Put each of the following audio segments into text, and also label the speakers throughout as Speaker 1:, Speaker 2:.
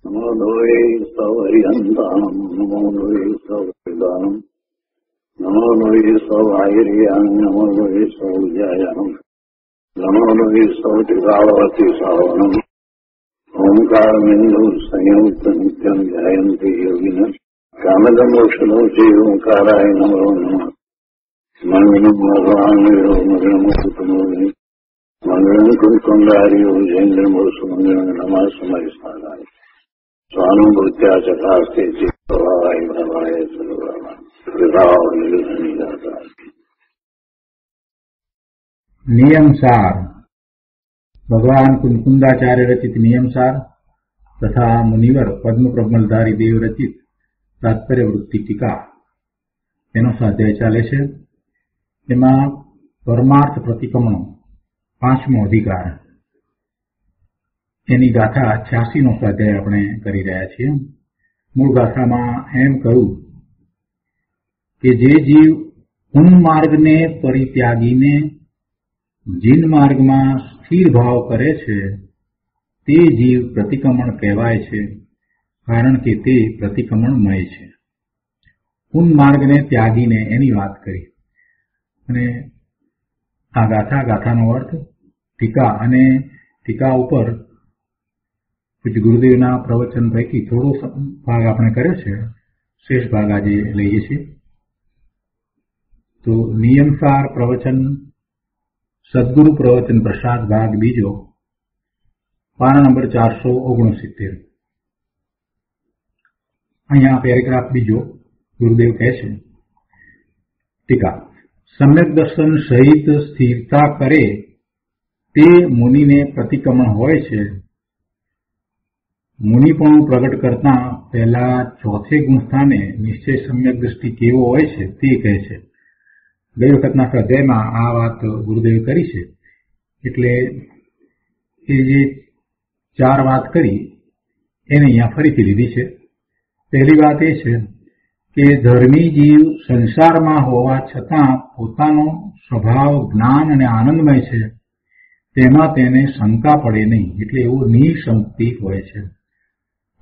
Speaker 1: નમો લોહી સૌહરિયંતાણમ નમો લોહી સૌદાનમ નમો લોહી સૌહાયરિયામ નમો લોહી સૌજયામ નમો લોહી સૌતિકાવતી સાવનમ ઓંકારમિંદુ સંયુક્ત નિત્યમ ધ્યાયંતિ યોગિન કામદમોક્ષનો શ્રી ઓંકારાય નમો નમઃ મંગલમ ભગવાન મગનમુકુતમોહિ મંગલમ કુંકુંડાર્યો જૈન્દ્રમો સુમંગલમ નમઃ સમયસ્થાનાય સ્વાનુભૂત્યા ચકાસ્તે ચિત્તવાય ભવાય સર્વમાં
Speaker 2: નિયમસાર ભગવાન કુંકુંદાચાર્ય રચિત નિયમસાર તથા મુનિવર પદ્મ પ્રબલધારી દેવ રચિત તાત્પર્ય વૃત્તિ ટીકા એનો સ્વાધ્યાય ચાલે છે. એમાં પરમાર્થ પ્રતિક્રમણો 5મો અધિકાર એની ગાથા 86નો સ્વાધ્યાય આપણે કરી રહ્યા છીએ. મૂળ ગાથામાં એમ કહ્યું કે જે જીવ ઉન્માર્ગને પરિત્યાગીને જીન માર્ગમાં સ્થિર ભાવ કરે છે તે જીવ પ્રતિક્રમણ કહેવાય છે, કારણ કે તે પ્રતિક્રમણમય છે. ઉન્માર્ગને ત્યાગીને એની વાત કરી અને આ ગાથાનો અર્થ ટીકા અને ટીકા ઉપર પૂજ્ય ગુરુદેવના પ્રવચન પૈકી થોડો ભાગ આપણે કર્યો છે, શેષ ભાગ આજે લઈએ છીએ. તો નિયમસાર પ્રવચન સદગુરુ પ્રવચન પ્રસાદ ભાગ બીજો, પાના નંબર 469. અહીંયા પેરેગ્રાફ બીજો ગુરુદેવ કહે છે, ટીકા: સમ્યક દર્શન સહિત સ્થિરતા કરે તે મુનિને પ્રતિક્રમણ હોય છે. મુનિપણું પ્રગટ કરતા પહેલા ચોથે ગુણસ્થાને નિશ્ચય સમ્યક દ્રષ્ટિ કેવો હોય છે તે કહે છે. ગઈ વખતના સ્વાધ્યાયમાં આ વાત ગુરુદેવે કરી છે, એટલે એ જે 4 વાત કરી એને અહીંયા ફરીથી લીધી છે. પહેલી વાત એ છે કે ધર્મી જીવ સંસારમાં હોવા છતાં પોતાનો સ્વભાવ જ્ઞાન અને આનંદમય છે, તેમાં તેને શંકા પડે નહીં, એટલે એવો નિઃશંકિત હોય છે.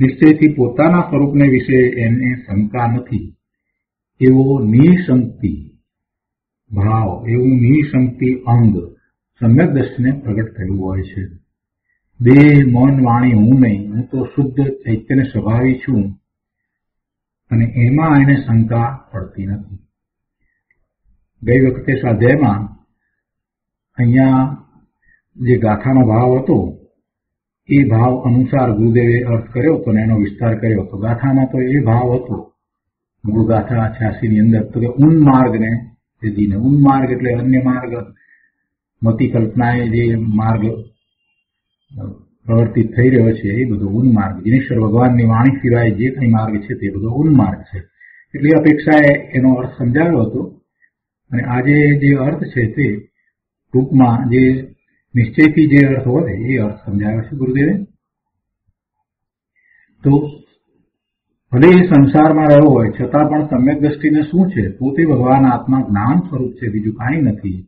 Speaker 2: નિશ્ચયથી પોતાના સ્વરૂપને વિશે એને શંકા નથી, એવો નિઃશંકિત ભાવ, એવું નિઃશંકિત અંગ સમ્યક દ્રષ્ટિને પ્રગટ થયું હોય છે. દેહ મન વાણી હું નહીં, હું તો શુદ્ધ ચૈતન્ય સ્વભાવી છું અને એમાં એને શંકા પડતી નથી. ગઈ વખતે સ્વાધ્યાયમાં અહીંયા જે ગાથાનો ભાવ હતો એ ભાવ અનુસાર ગુરુદેવે અર્થ કર્યો હતો અને એનો વિસ્તાર કર્યો હતો. ગાથામાં તો એ ભાવ હતો મૂળ ગાથા 86ની અંદર, તો કે ઉન્માર્ગને જીને, ઉન્માર્ગ એટલે અન્ય માર્ગ, મતિ કલ્પનાએ જે માર્ગ પ્રવર્તિત થઈ રહ્યો છે એ બધો ઉન્માર્ગ. જીનેશ્વર ભગવાનની વાણી સિવાય જે કંઈ માર્ગ છે તે બધો ઉન્માર્ગ છે. એટલે અપેક્ષાએ એનો અર્થ સમજાવ્યો હતો અને આજે જે અર્થ છે તે ટૂંકમાં જે નિશ્ચયથી જે અર્થ હોય એ અર્થ સમજાવ્યો છે ગુરુદેવે. તો ભલે એ સંસારમાં રહ્યો હોય છતાં પણ સમ્યક દ્રષ્ટિને શું છે, પોતે ભગવાન આત્મા જ્ઞાન સ્વરૂપ છે, બીજું કાંઈ નથી.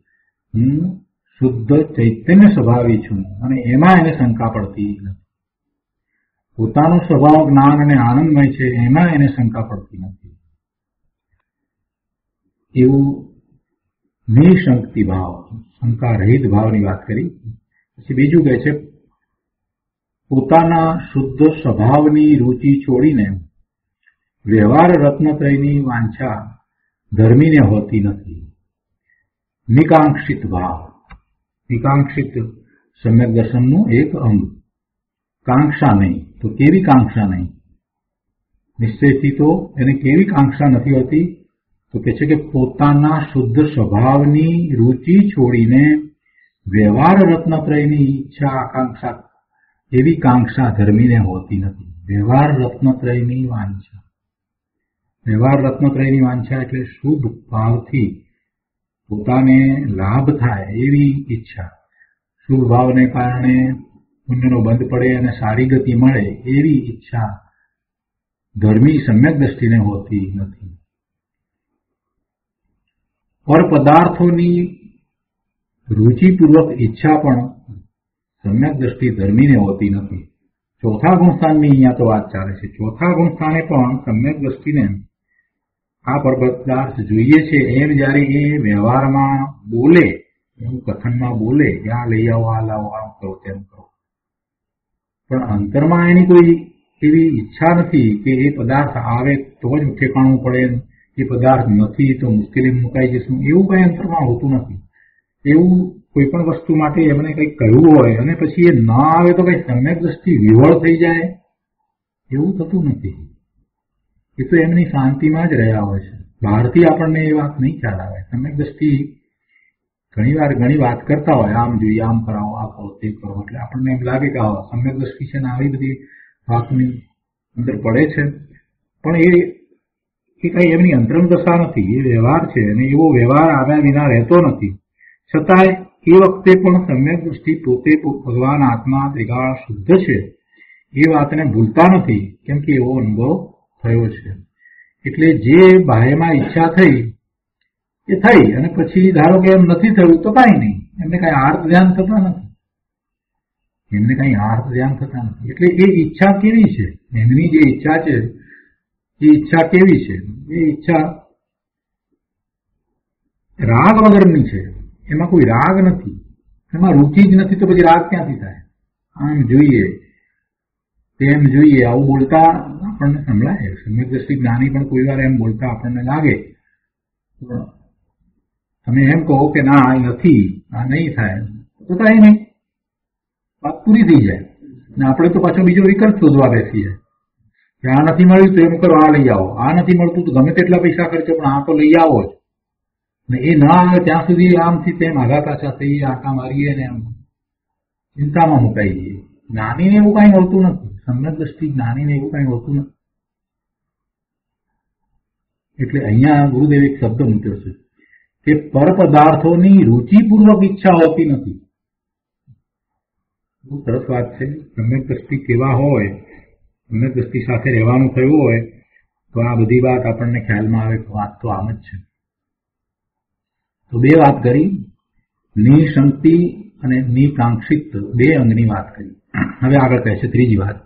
Speaker 2: હું શુદ્ધ ચૈતન્ય સ્વભાવી છું અને એમાં એને શંકા પડતી નથી. પોતાનો સ્વભાવ જ્ઞાન અને આનંદમય છે, એમાં એને શંકા પડતી નથી. એવું નિઃશંકિત ભાવ, શંકા રહિત ભાવની વાત કરી. પછી બીજું કહે છે, પોતાના શુદ્ધ સ્વભાવની રુચિ છોડીને વ્યવહાર રત્નત્રયની વાંછા ધર્મીને હોતી નથી. નિકાંક્ષિત ભાવ, નિકાંક્ષિત સમ્યક દર્શનનું એક અંગ. કાંક્ષા નહીં, તો કેવી કાંક્ષા નહીં? નિશ્ચયથી તો એને કેવી કાંક્ષા નથી હોતી? તો કે છે કે પોતાના શુદ્ધ સ્વભાવની રુચિ છોડીને વ્યવહાર રત્નત્રયની ઈચ્છા આકાંક્ષા, એવી કાંક્ષા ધર્મીને હોતી નથી. વ્યવહાર રત્નત્રયની વાંછા, વ્યવહાર રત્નત્રયની વાંછા એટલે શુદ્ધ ભાવથી પોતાને લાભ થાય એવી ઈચ્છા, શુભ ભાવને કારણે પુણ્યનો બંધ પડે અને સારી ગતિ મળે એવી ઈચ્છા ધર્મી સમ્યક દ્રષ્ટિને હોતી નથી. પર પદાર્થોની રુચિપૂર્વક ઈચ્છા પણ સમ્યક દ્રષ્ટિ ધર્મીને હોતી નથી. ચોથા ગુણસ્થાનની અહીંયા તો વાત ચાલે છે. ચોથા ગુણસ્થાને પણ સમ્યક દ્રષ્ટિને આ પદાર્થ જોઈએ છે એમ જયારે એ વ્યવહારમાં બોલે, એવું કથનમાં બોલે કે આ લઈ આવો, આ લાવો, આમ કરો, તેમ કરો, પણ અંતરમાં એની કોઈ એવી ઈચ્છા નથી કે એ પદાર્થ આવે તો જ ઠેકાણું પડે, એ પદાર્થ નથી તો મુશ્કેલી મુકાઈ જશું, એવું કઈ અંતરમાં હોતું નથી. એવું કોઈ પણ વસ્તુ માટે એમને કંઈક કહ્યું હોય અને પછી એ ન આવે તો કઈ સમ્યક દ્રષ્ટિ વિવળ થઈ જાય, એવું થતું નથી. એ તો એમની શાંતિમાં જ રહ્યા હોય છે. બહારથી આપણને એ વાત નહીં ખ્યાલ આવે. સમ્યક દ્રષ્ટિ ઘણી વાત કરતા હોય, આમ જોઈએ, આમ કરાવો, આ કરો, તે કરો, એટલે આપણને એમ લાગે કે સમ્યક દ્રષ્ટિ છે ને આવી બધી વાતની અંદર પડે છે, પણ એ કઈ એમની અંતરંગ દશા નથી, એ વ્યવહાર છે અને એવો વ્યવહાર આવ્યા વિના રહેતો નથી. છતાંય એ વખતે પણ સમ્યક દ્રષ્ટિ પોતે ભગવાન આત્મા ત્રિકાળ શુદ્ધ છે એ વાતને ભૂલતા નથી, કેમ કે એવો અનુભવ થયો છે. એટલે જે બાહ્યમાં ઈચ્છા થઈ એ થઈ અને પછી ધારો કે એમ નથી થયું તો કઈ નહીં, એમને કઈ આર્ત ધ્યાન થતા નથી. એટલે એ ઈચ્છા કેવી છે, એમની જે ઈચ્છા છે એ ઈચ્છા કેવી છે? એ ઈચ્છા રાગ વગરની છે, એમાં કોઈ રાગ નથી, એમાં રુચિ જ નથી, તો પછી રાગ ક્યાંથી થાય? આમ જોઈએ, તેમ જોઈએ, આવું બોલતા આપણને સંભળાય. સમ્યક દ્રષ્ટિ જ્ઞાની પણ કોઈ વાર એમ બોલતા આપણને લાગે. તમે એમ કહો કે ના આ નથી, આ નહીં થાય, તો થાય નહીં, વાત પૂરી થઈ જાય. ને આપણે તો પાછો બીજો વિકલ્પ શોધવા બેસીએ કે આ નથી મળ્યું તો એમ કરો, આ લઈ આવો, આ નથી મળતું તો ગમે તેટલા પૈસા ખર્ચો પણ આ તો લઈ આવો જ. ને એ ના આવે ત્યાં સુધી આમથી તેમ આઘા પાછા થઈએ, આંટા મારીએ ને એમ ચિંતામાં મુકાઈ જઈએ. જ્ઞાનીને એવું કઈ હોતું નથી, સમ્યક દ્રષ્ટિ જ્ઞાનીને એવું કઈ હોતું નથી. એટલે અહીંયા ગુરુદેવે એક શબ્દ મૂક્યો છે કે પર પદાર્થોની રુચિપૂર્વક ઈચ્છા હોતી નથી. બહુ સરસ વાત છે. સમ્યક દ્રષ્ટિ કેવા હોય, સમ્યક દ્રષ્ટિ સાથે રહેવાનું થયું હોય તો આ બધી વાત આપણને ખ્યાલમાં આવે કે વાત તો આમ જ છે. તો બે વાત કરી, નિશંક્તિ અને નિકાંક્ષિત, બે અંગની વાત કરી. હવે આગળ કહે છે ત્રીજી વાત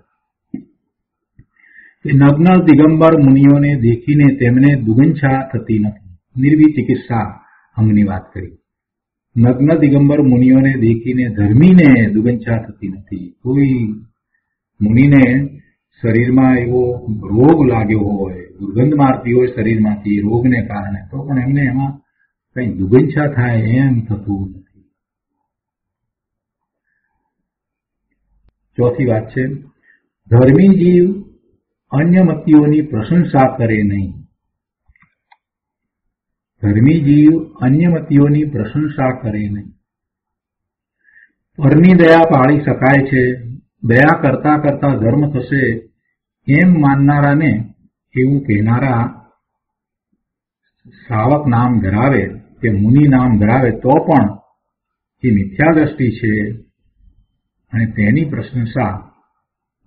Speaker 2: કે નગ્ન દિગંબર મુનિઓને દેખીને તેમને દુગંછા થતી નથી. નિર્વિચિકિત્સા અંગની વાત કરી. નગ્ન દિગંબર મુનિઓને દેખીને ધર્મીને દુગંછા થતી નથી. કોઈ મુનિને શરીરમાં એવો રોગ લાગ્યો હોય, દુર્ગંધ મારતી હોય શરીરમાંથી રોગને કારણે, તો પણ એમને એમાં કઈ દુગંછા થાય એમ થતું નથી. ચોથી વાત છે ધર્મી જીવ અન્ય મતીઓની પ્રશંસા કરે નહીં. ધર્મી જીવ અન્ય મતીઓની પ્રશંસા કરે નહીં. પરની દયા પાળી શકાય છે, દયા કરતા કરતા ધર્મ થશે એમ માનનારાને, એવું કહેનારા શ્રાવક નામ ધરાવે કે મુનિ નામ ધરાવે તો પણ એ મિથ્યા દ્રષ્ટિ છે અને તેની પ્રશંસા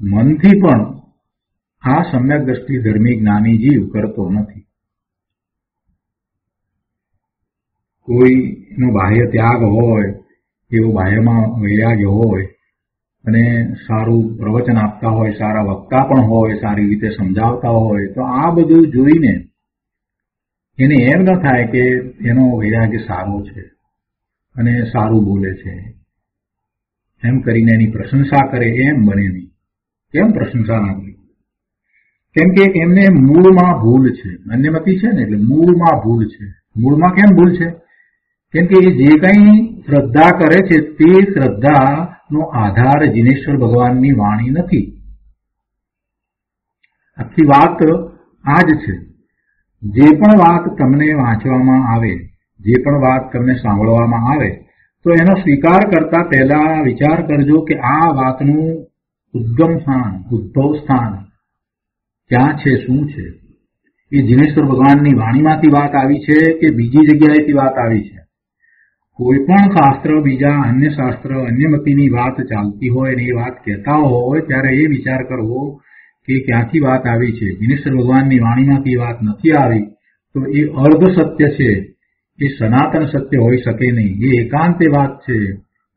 Speaker 2: મનથી પણ આ સમ્યક દ્રષ્ટિ ધર્મી જ્ઞાની જીવ કરતો નથી. કોઈનો બાહ્ય ત્યાગ હોય, એવો બાહ્યમાં વૈરાગ્ય હોય અને સારું પ્રવચન આપતા હોય, સારા વક્તા પણ હોય, સારી રીતે સમજાવતા હોય, તો આ બધું જોઈને એને એમ ન થાય કે એનો વૈરાગ્ય સારો છે અને સારું બોલે છે, એમ કરીને એની પ્રશંસા કરે, એમ બને નહીં. કેમ પ્રશંસા ના કરે? કેમ કે એમને મૂળમાં ભૂલ છે. અન્યમતી છે ને એટલે મૂળમાં ભૂલ છે. મૂળમાં કેમ ભૂલ છે? કેમ કે એ જે કંઈ શ્રદ્ધા કરે છે તે શ્રદ્ધાનો આધાર જીનેશ્વર ભગવાનની વાણી નથી. આખી વાત આ જ છે. જે પણ વાત તમને વાંચવામાં આવે, જે પણ વાત તમને સાંભળવામાં આવે, તો એનો સ્વીકાર કરતા પહેલા વિચાર કરજો કે આ વાતનું ઉદ્ગમ સ્થાન, ઉદ્ભવ સ્થાન ક્યાં છે, શું છે? એ જીનેશ્વર ભગવાનની વાણીમાંથી વાત આવી છે કે બીજી જગ્યાએથી વાત આવી છે? કોઈ પણ શાસ્ત્ર, બીજા અન્ય શાસ્ત્ર, અન્ય મતીની વાત ચાલતી હોય અને એ વાત કહેતા હોય ત્યારે એ વિચાર કરવો કે ક્યાંથી વાત આવી છે. જીનેશ્વર ભગવાનની વાણીમાંથી વાત નથી આવી તો એ અર્ધ સત્ય છે, એ સનાતન સત્ય હોઈ શકે નહીં. એ એકાંતે વાત છે,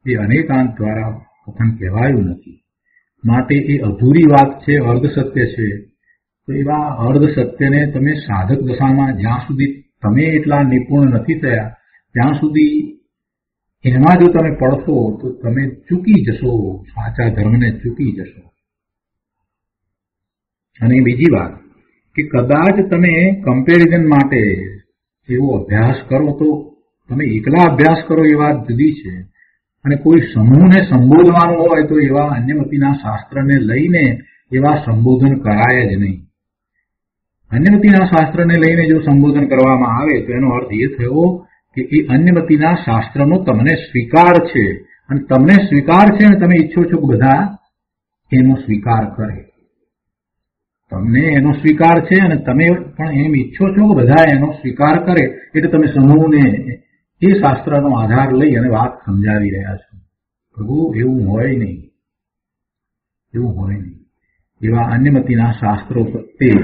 Speaker 2: એ અનેકાંત દ્વારા કથન કહેવાયું નથી. માટે એ અધૂરી વાત છે, અર્ધ સત્ય છે. તો એવા અર્ધ સત્યને તમે સાધક દશામાં જ્યાં સુધી તમે એટલા નિપુણ નથી થયા ત્યાં સુધી એમાં જો તમે પડશો તો તમે ચૂકી જશો, સાચા ધર્મને ચૂકી જશો. અને બીજી વાત કે કદાચ તમે કમ્પેરિઝન માટે એવો અભ્યાસ કરો તો તમે એકલા અભ્યાસ કરો એ વાત જુદી છે, અને કોઈ સમૂહને સંબોધવાનું હોય તો એવા અન્યમતીના શાસ્ત્રને લઈને એવા સંબોધન કરાય જ નહીં. અન્યમતીના શાસ્ત્રને લઈને જો સંબોધન કરવામાં આવે તો એનો અર્થ એ થયો કે એ અન્યમતીના શાસ્ત્રનો તમને સ્વીકાર છે, અને તમને સ્વીકાર છે અને તમે ઈચ્છો છો કે બધા એનો સ્વીકાર કરે. તમને એનો સ્વીકાર છે અને તમે પણ એમ ઈચ્છો છો કે બધા એનો સ્વીકાર કરે, એટલે તમે સમૂહને એ શાસ્ત્રનો આધાર લઈ અને વાત સમજાવી રહ્યા છો. પ્રભુ એવું હોય નહીં, એવું હોય નહીં. એવા અન્યમતીના શાસ્ત્રો પ્રત્યે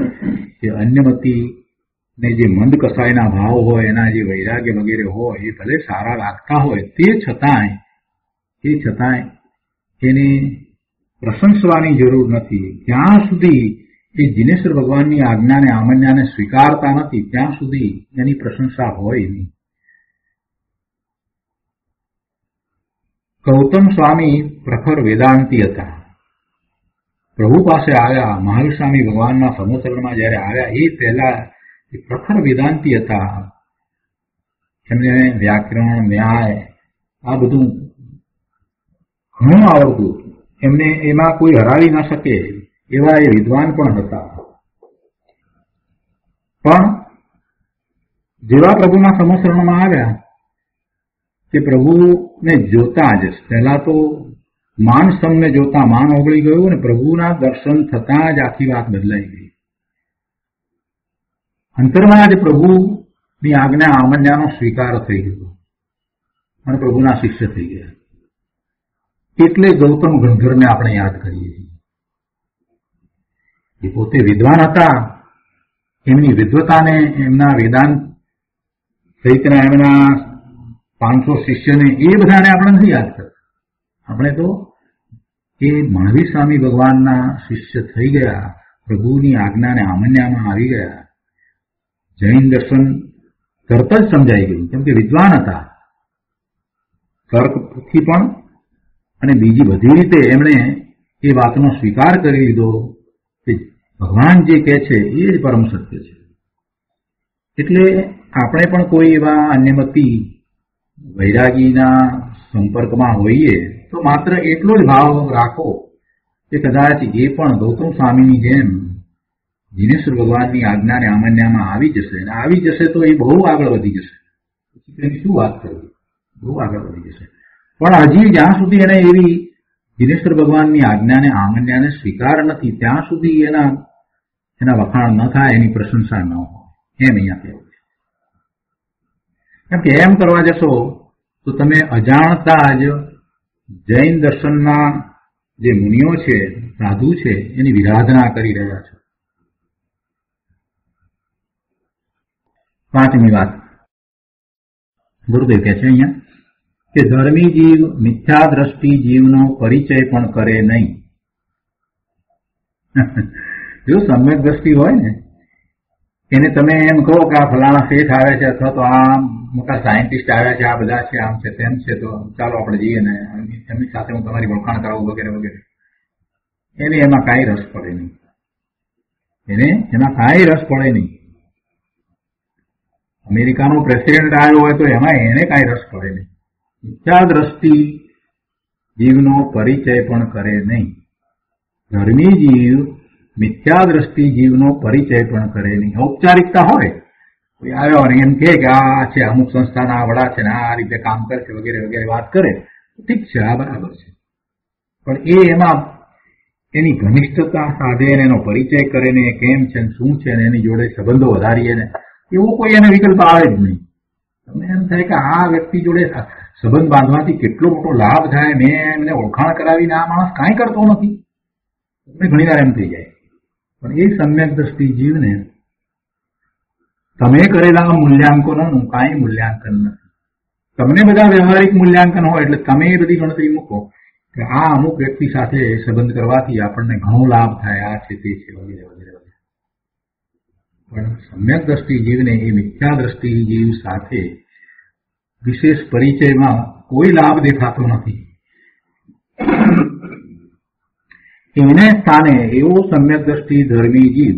Speaker 2: કે અન્યમતીને જે મંદ કસાયના ભાવ હોય, એના જે વૈરાગ્ય વગેરે હોય, એ ભલે સારા લાગતા હોય, તે છતાંય એને પ્રશંસવાની જરૂર નથી. જ્યાં સુધી એ જિનેશ્વર ભગવાનની આજ્ઞાને આમન્યાને સ્વીકારતા નથી ત્યાં સુધી એની પ્રશંસા હોય નહીં. ગૌતમ સ્વામી પ્રખર વેદાંતી હતા. પ્રભુ પાસે આવ્યા, મહાવીર સ્વામી ભગવાનના સમોસરણમાં જયારે આવ્યા એ પહેલા એ પ્રખર વેદાંતી હતા. એમને વ્યાકરણ, ન્યાય આ બધું ઘણું આવડતું. એમને એમાં કોઈ હરાવી ન શકે એવા એ વિદ્વાન પણ હતા. પણ જેવા પ્રભુના સમોસરણમાં આવ્યા કે પ્રભુને જોતા જ પહેલા તો માન સ્તંભને જોતા માન ઓગળી ગયું, અને પ્રભુના દર્શન થતા જ આખી વાત બદલાઈ ગઈ. અંતરમાં જ પ્રભુની આજ્ઞા આમન્યાનો સ્વીકાર થઈ ગયો અને પ્રભુના શિષ્ય થઈ ગયા. એટલે ગૌતમ ગણધરને આપણે યાદ કરીએ છીએ. એ પોતે વિદ્વાન હતા, એમની વિદ્વતાને, એમના વેદાંત સહિતના એમના 500 શિષ્યને એ બધાને આપણે નથી યાદ કરતા. આપણે તો એ મહાવીર સ્વામી ભગવાનના શિષ્ય થઈ ગયા, પ્રભુની આજ્ઞાને આમન્યામાં આવી ગયા. જૈન દર્શન તરત જ સમજાઈ ગયું, કેમ કે વિદ્વાન હતા. તર્કથી પણ અને બીજી બધી રીતે એમણે એ વાતનો સ્વીકાર કરી લીધો કે ભગવાન જે કહે છે એ જ પરમ સત્ય છે. એટલે આપણે પણ કોઈ એવા અન્યમતી વૈરાગીના સંપર્કમાં હોઈએ તો માત્ર એટલો જ ભાવ રાખો કે કદાચ એ પણ ગૌતમ સ્વામીની જેમ જિનેશ્વર ભગવાનની આજ્ઞાને આમન્યામાં આવી જશે, અને આવી જશે તો એ બહુ આગળ વધી જશે. તેની શું વાત કરવી, બહુ આગળ વધી જશે. પણ હજી જ્યાં સુધી એને એવી જિનેશ્વર ભગવાનની આજ્ઞાને આમન્યાને સ્વીકાર નથી ત્યાં સુધી એના વખાણ ન થાય, એની પ્રશંસા ન હોય, એમ અહીંયા કહેવું છે. કેમ કે એમ કરવા જશો તો તમે અજાણતા જ જૈન દર્શનના જે મુનિઓ છે, સાધુ છે, એની વિરાધના કરી રહ્યા છો. 5મી વાત ગુરુદેવ કહે છે અહીંયા કે ધર્મી જીવ મિથ્યા દ્રષ્ટિ જીવનો પરિચય પણ કરે નહીં. જો સમ્યક દ્રષ્ટિ હોય ને, એને તમે એમ કહો કે આ ફલાણા શેઠ આવે છે અથવા તો આ મોટા સાયન્ટિસ્ટ આવ્યા છે, આ બધા છે, આમ છે, તેમ છે, તો ચાલો આપણે જઈએ ને એમની સાથે હું તમારી વખાણ કરાવું વગેરે વગેરે, એને એમાં કાંઈ રસ પડે નહીં. એમાં કાંઈ રસ પડે નહીં. અમેરિકાનો પ્રેસિડેન્ટ આવ્યો હોય તો એમાં એને કાંઈ રસ પડે નહીં. મિથ્યા દ્રષ્ટિ જીવનો પરિચય પણ કરે નહીં. ધર્મી જીવ મિથ્યા દ્રષ્ટિ જીવનો પરિચય પણ કરે નહીં. ઔપચારિકતા હોય, કોઈ આવ્યો અને એમ કહે કે આ છે અમુક સંસ્થાના વડા છે ને આ રીતે કામ કરે છે વગેરે વગેરે વાત કરે, ઠીક છે, આ બરાબર છે. પણ એમાં એની ઘનિષ્ઠતા સાધે ને એનો પરિચય કરે ને કેમ છે ને શું છે ને એની જોડે સંબંધો વધારીએ ને એવો કોઈ એને વિકલ્પ આવે જ નહીં. તમને એમ થાય કે આ વ્યક્તિ જોડે સંબંધ બાંધવાથી કેટલો મોટો લાભ થાય, મેં એમને ઓળખાણ કરાવીને આ માણસ કાંઈ કરતો નથી, તમને ઘણી વાર એમ થઈ જાય. પણ એ સમ્યક દ્રષ્ટિ જીવને તમે કરેલા મૂલ્યાંકનોનું કાંઈ મૂલ્યાંકન નથી. તમને બધા વ્યવહારિક મૂલ્યાંકન હોય એટલે તમે એ બધી ગણતરી મૂકો. કે આ અમુક વ્યક્તિ સાથે સંબંધ કરવાથી આપણને ઘણો લાભ થાય, આ છે તે છે વગેરે વગેરે વગેરે. પણ સમ્યક દ્રષ્ટિ જીવને એ મિથ્યા દ્રષ્ટિ જીવ સાથે વિશેષ પરિચયમાં કોઈ લાભ દેખાતો નથી. એને સ્થાને એવો સમ્યક દ્રષ્ટિ ધર્મી જીવ,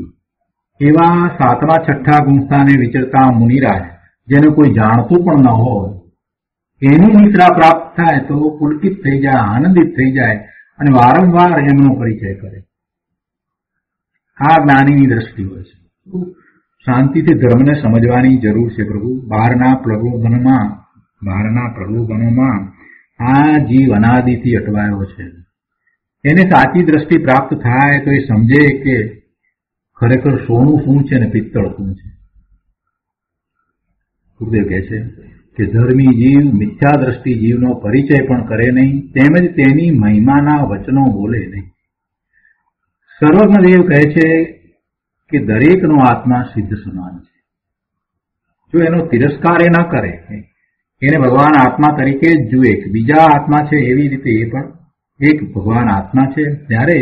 Speaker 2: એવા 7મા 6ઠા ગુણસ્થાને વિચરતા મુનિરાજ, જેને કોઈ જાણતું પણ ન હોય, એની નિશ્રા પ્રાપ્ત થાય તો પુલકિત થઈ જાય, આનંદિત થઈ જાય અને વારંવાર એમનો પરિચય કરે. આ જ્ઞાનીની દ્રષ્ટિ હોય છે. શાંતિથી ધર્મને સમજવાની જરૂર છે પ્રભુ. બહારના પ્રલોભનોમાં આ જીવ અનાદિથી અટવાયો છે. એને સાચી દ્રષ્ટિ પ્રાપ્ત થાય તો એ સમજે કે ખરેખર સોનું શું છે અને પિત્તળ શું છે. ગુરુદેવ કહે છે કે ધર્મી જીવ મિથ્યા દ્રષ્ટિ જીવનો પરિચય પણ કરે નહીં, તેમજ તેની મહિમાના વચનો બોલે નહીં. સર્વજ્ઞદેવ કહે છે કે દરેકનો આત્મા સિદ્ધ સમાન છે. જો એનો તિરસ્કાર એ ન કરે, એને ભગવાન આત્મા તરીકે જ જુએ કે બીજા આત્મા છે એવી રીતે એ પણ એક ભગવાન આત્મા છે, ત્યારે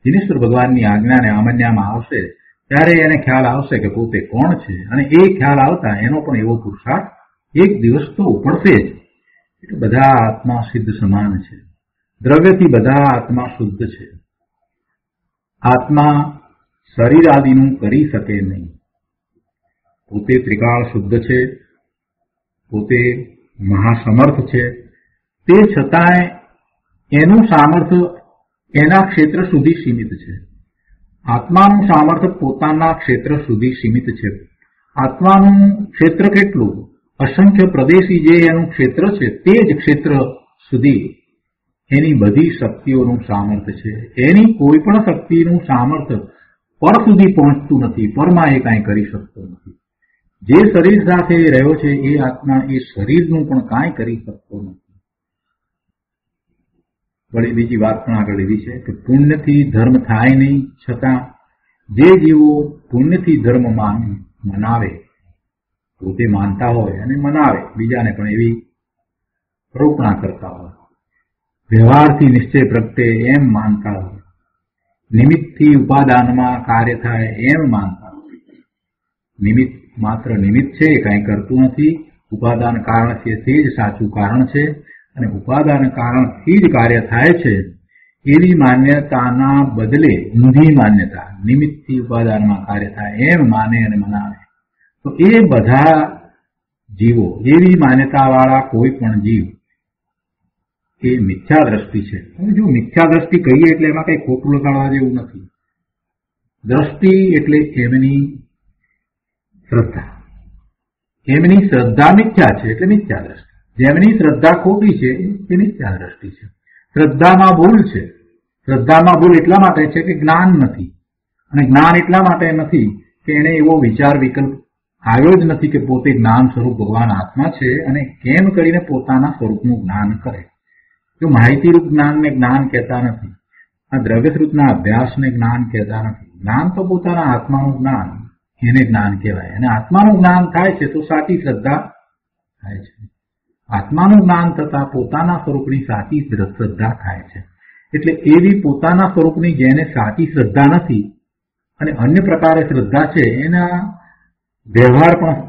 Speaker 2: દિનેશ્વર ભગવાનની આજ્ઞાને અમન્યામાં આવશે ત્યારે એને ખ્યાલ આવશે કે પોતે કોણ છે. અને એ ખ્યાલ આવતા એનો પણ એવો પુરુષાર્થ એક દિવસ તો ઉપડશે જ. એટલે બધા આત્મા સિદ્ધ સમાન છે. દ્રવ્યથી બધા આત્મા શુદ્ધ છે. આત્મા શરીર આદિનું કરી શકે નહીં. પોતે ત્રિકાળ શુદ્ધ છે, પોતે મહાસમર્થ છે, તે છતાંય એનું સામર્થ્ય એના ક્ષેત્ર સુધી સીમિત છે. આત્માનું સામર્થ્ય પોતાના ક્ષેત્ર સુધી સીમિત છે. આત્માનું ક્ષેત્ર કેટલું? અસંખ્ય પ્રદેશી જે એનું ક્ષેત્ર છે તે જ ક્ષેત્ર સુધી એની બધી શક્તિઓનું સામર્થ્ય છે. એની કોઈ પણ શક્તિનું સામર્થ્ય પર સુધી પહોંચતું નથી. પરમાં એ કાંઈ કરી શકતો નથી. જે શરીર સાથે રહ્યો છે એ આત્મા એ શરીરનું પણ કાંઈ કરી શકતો નથી. વળી બીજી વાત પણ આગળ લીધી છે કે પુણ્યથી ધર્મ થાય નહીં, છતાં જે જીવો પુણ્યથી ધર્મ મનાવે, પોતે માનતા હોય અને મનાવે, બીજાને પણ એવી રોકણા કરતા હોય, વ્યવહારથી નિશ્ચય પ્રગટે એમ માનતા હોય, નિમિત્તથી ઉપાદાનમાં કાર્ય થાય એમ માનતા હોય. નિમિત્ત માત્ર નિમિત્ત છે, કાંઈ કરતું નથી. ઉપાદાન કારણ છે તે જ સાચું કારણ છે અને ઉપાદાન કારણથી જ કાર્ય થાય છે એવી માન્યતાના બદલે ઊંધી માન્યતા, નિમિત્તથી ઉપાદાનમાં કાર્ય થાય એમ માને અને મનાવે, તો એ બધા જીવો, એવી માન્યતાવાળા કોઈ પણ જીવ એ મિથ્યા દ્રષ્ટિ છે. જો મિથ્યા દ્રષ્ટિ કહીએ એટલે એમાં કંઈ ખોટું લગાડવા જેવું નથી. દ્રષ્ટિ એટલે એમની શ્રદ્ધા. એમની શ્રદ્ધા મિથ્યા છે એટલે મિથ્યા દ્રષ્ટિ. જેમની શ્રદ્ધા ખોટી છે એ મિથ્યા દ્રષ્ટિ છે. શ્રદ્ધામાં ભૂલ છે. શ્રદ્ધામાં ભૂલ એટલા માટે છે કે જ્ઞાન નથી, અને જ્ઞાન એટલા માટે નથી કે એને એવો વિચાર વિકલ્પ આવ્યો જ નથી કે પોતે જ્ઞાન સ્વરૂપ ભગવાન આત્મા છે અને કેમ કરીને પોતાના સ્વરૂપનું જ્ઞાન કરે. જો માહિતીરૂપ જ્ઞાનને જ્ઞાન કહેતા નથી, આ દ્રવ્યશ્રુતના અભ્યાસને જ્ઞાન કહેતા નથી. જ્ઞાન તો પોતાના આત્માનું જ્ઞાન, એને જ્ઞાન કહેવાય. અને આત્માનું જ્ઞાન થાય છે તો સાચી શ્રદ્ધા થાય છે. આત્માનું જ્ઞાન થતા પોતાના સ્વરૂપની સાચી શ્રદ્ધા થાય છે. એટલે એવી પોતાના સ્વરૂપની જેને સાચી શ્રદ્ધા નથી અને અન્ય પ્રકારે શ્રદ્ધા છે, એના વ્યવહાર પણ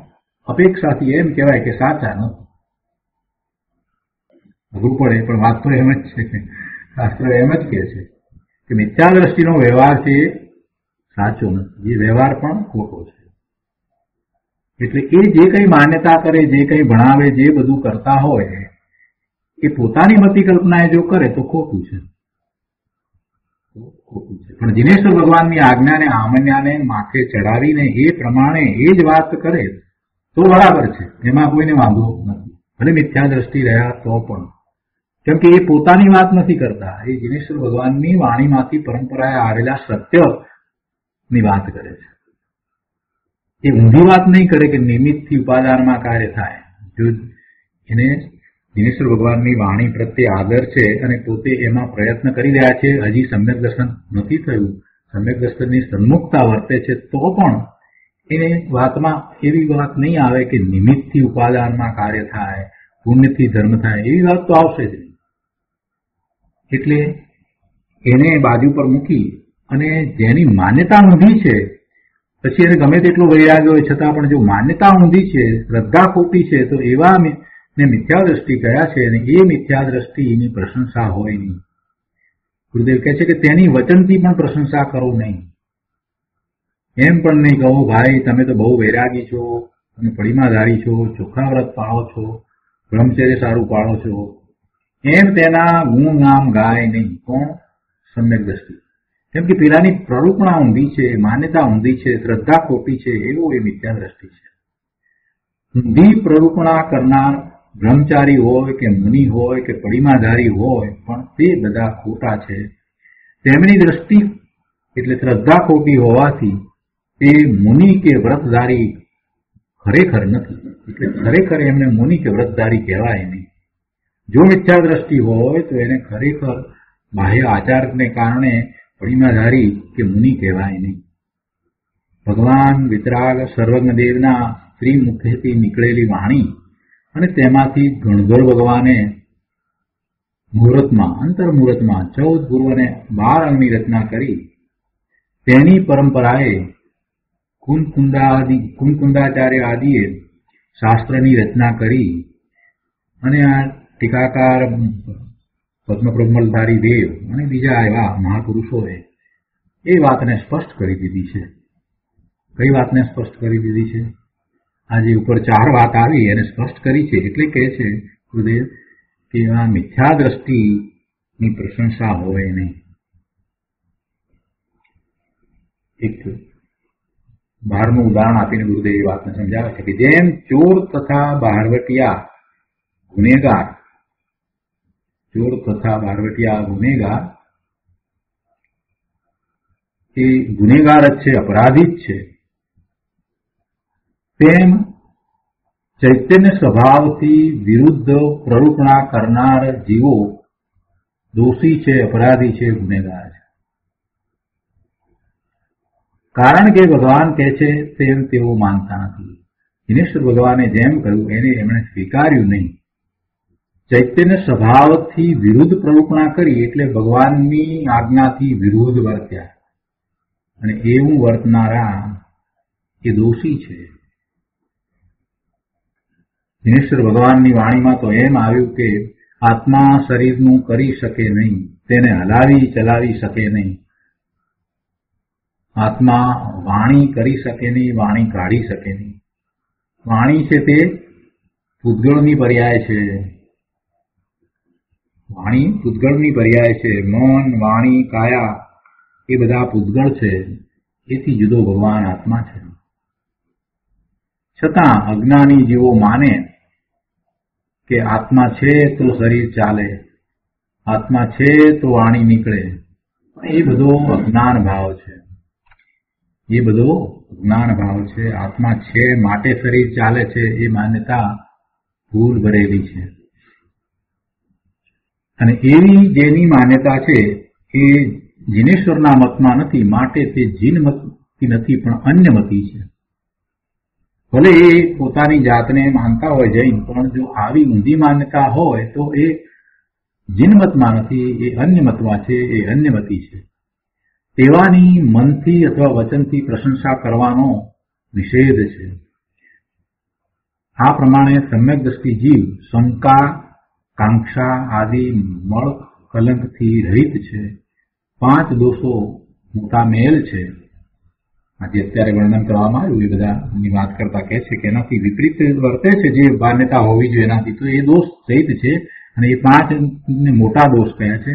Speaker 2: અપેક્ષાથી એમ કહેવાય કે સાચા નથી. અઘરું પડે પણ વાત તો એમ જ છે. શાસ્ત્ર એમ જ કહે છે કે મિથ્યા દ્રષ્ટિનો વ્યવહાર છે એ સાચો નથી, એ વ્યવહાર પણ ખોટો છે. એટલે એ જે કંઈ માન્યતા કરે, જે કંઈ ભણાવે, જે બધું કરતા હોય એ પોતાની મતિ કલ્પનાએ જો કરે તો ખોટું છે. પણ દિનેશ્વર ભગવાનની આજ્ઞાને આમન્યાને માથે ચડાવીને એ પ્રમાણે એ જ વાત કરે તો બરાબર છે, એમાં કોઈને વાંધો નથી. ભલે મિથ્યા દ્રષ્ટિ રહ્યા તો પણ, કેમ કે એ પોતાની વાત નથી કરતા, એ દિનેશ્વર ભગવાનની વાણીમાંથી પરંપરાએ આવેલા સત્યની વાત કરે છે. એ ઊંધી વાત નહીં કરે કે નિમિત્તથી ઉપાદાનમાં કાર્ય થાય. જો એને દિનેશ્વર ભગવાનની વાણી પ્રત્યે આદર છે અને પોતે એમાં પ્રયત્ન કરી રહ્યા છે, હજી સમ્યક દર્શન નથી થયું, સમ્યક દર્શનની સન્મુખતા વર્તે છે, તો પણ એને વાતમાં એવી વાત નહીં આવે કે નિમિત્તથી ઉપાદાનમાં કાર્ય થાય, પુણ્યથી ધર્મ થાય, એવી વાત તો આવશે જ નહીં. એટલે એને બાજુ પર મૂકી અને જેની માન્યતા ઊંધી છે, પછી એને ગમે તેટલો વૈરાગ્ય હોય છતાં પણ જો માન્યતા ઊંધી છે, શ્રદ્ધા ખોટી છે, તો એવા ને મિથ્યા દ્રષ્ટિ કયા છે, અને એ મિથ્યા દ્રષ્ટિની પ્રશંસા હોય નહીં. ગુરુદેવ કહે છે કે તેની વચનથી પણ પ્રશંસા કરો નહીં. એમ પણ નહીં કહો, ભાઈ તમે તો બહુ વૈરાગી છો, તમે પડીમાધારી છો, ચોખ્ખા વ્રત પાળો છો, બ્રહ્મચર્ય સારું પાળો છો, એમ તેના ગુણ નામ ગાય નહીં. કોણ? સમ્યક દ્રષ્ટિ. કેમ કે પેલાની પ્રરૂપણા ઊંધી છે, માન્યતા ઊંધી છે, શ્રદ્ધા ખોટી છે, એવું એ મિથ્યા દ્રષ્ટિ છે. ઊંધી પ્રરૂપણા કરનાર બ્રહ્મચારી હોય કે મુનિ હોય કે પડીમાધારી હોય, પણ તે બધા ખોટા છે. તેમની દ્રષ્ટિ એટલે શ્રદ્ધા ખોટી હોવાથી તે મુનિ કે વ્રતધારી ખરેખર નથી. એટલે ખરેખર એમને મુનિ કે વ્રતધારી કહેવાય નહીં. જો મિથ્યા દ્રષ્ટિ હોય તો એને ખરેખર બાહ્ય આચારને કારણે પડીમાધારી કે મુનિ કહેવાય નહીં. ભગવાન વિતરાગ સર્વજ્ઞદેવના શ્રીમુખેથી નીકળેલી વાણી અને તેમાંથી ગણધર ભગવાને મુહૂર્તમાં, અંતર્મુહૂર્તમાં 14 પૂર્વ અને 12 અંગની રચના કરી. તેની પરંપરાએ કુંકુંદાચાર્ય આદિએ શાસ્ત્રની રચના કરી અને આ ટીકાકાર પદ્મપ્રમલધારી દેવ અને બીજા એવા મહાપુરુષોએ એ વાતને સ્પષ્ટ કરી દીધી છે. કઈ વાતને સ્પષ્ટ કરી દીધી છે? આજે ઉપર 4 વાત આવી એને સ્પષ્ટ કરી છે. એટલે કહે છે ગુરુદેવ કે આ મિથ્યા દ્રષ્ટિની પ્રશંસા હોય નહીં. એક 12મું ઉદાહરણ આપીને ગુરુદેવ એ વાતને સમજાવે છે કે જેમ ચોર તથા બહારવટિયા ગુનેગાર એ ગુનેગાર જ છે, અપરાધી જ છે, તેમ ચૈતન્ય સ્વભાવથી વિરુદ્ધ પ્રરૂપણા કરનાર જીવો દોષી છે, અપરાધી છે, ગુનેગાર છે. કારણ કે ભગવાન કહે છે તેમ તેઓ માનતા નથી. દિનેશ્વર ભગવાને જેમ કહ્યું એને એમણે સ્વીકાર્યું નહીં. ચૈતન્ય સ્વભાવથી વિરુદ્ધ પ્રરૂપણા કરી એટલે ભગવાનની આજ્ઞાથી વિરુદ્ધ વર્ત્યા, અને એવું વર્તનારા એ દોષી છે. દિનેશ્વર ભગવાનની વાણીમાં તો એમ આવ્યું કે આત્મા શરીરનું કરી શકે નહીં, તેને હલાવી ચલાવી શકે નહીં. આત્મા વાણી કરી શકે નહીં, વાણી કાઢી શકે નહીં. વાણી છે તે પૂતગળની પર્યાય છે. વાણી પૂતગળની પર્યાય છે. મન, વાણી, કાયા એ બધા પૂતગળ છે. એથી જુદો ભગવાન આત્મા છે. છતાં અજ્ઞાની જીવો માને કે આત્મા છે તો શરીર ચાલે, આત્મા છે તો વાણી નીકળે. એ બધો અજ્ઞાન ભાવ છે. એ બધો જ્ઞાન ભાવ છે. આત્મા છે માટે શરીર ચાલે છે એ માન્યતા ભૂલ ભરેલી છે. અને એવી જેની માન્યતા છે એ જીનેશ્વરના મતમાં નથી, માટે તે જીનમતી નથી પણ અન્યમતી છે. ભલે એ પોતાની જાતને માનતા હોય જૈન, પણ જો આવી ઊંધી માન્યતા હોય તો એ જીનમતમાં નથી, એ અન્યમતમાં છે, એ અન્યમતી છે. તેવાની મનથી અથવા વચનથી પ્રશંસા કરવાનો નિષેધ છે. આ પ્રમાણે સમ્યક દ્રષ્ટિ જીવ શંકા, કાંક્ષા આદિ મળ કલંકથી રહિત છે. 5 દોષો મોટા મેલ છે. આજે અત્યારે વર્ણન કરવામાં આવ્યું એ બધાની વાત કરતા કહે છે કે એનાથી વિપરીત વર્તે છે જે માન્યતા હોવી જોઈએ એનાથી, તો એ દોષ સહિત છે. અને એ 5 ને મોટા દોષ કહે છે.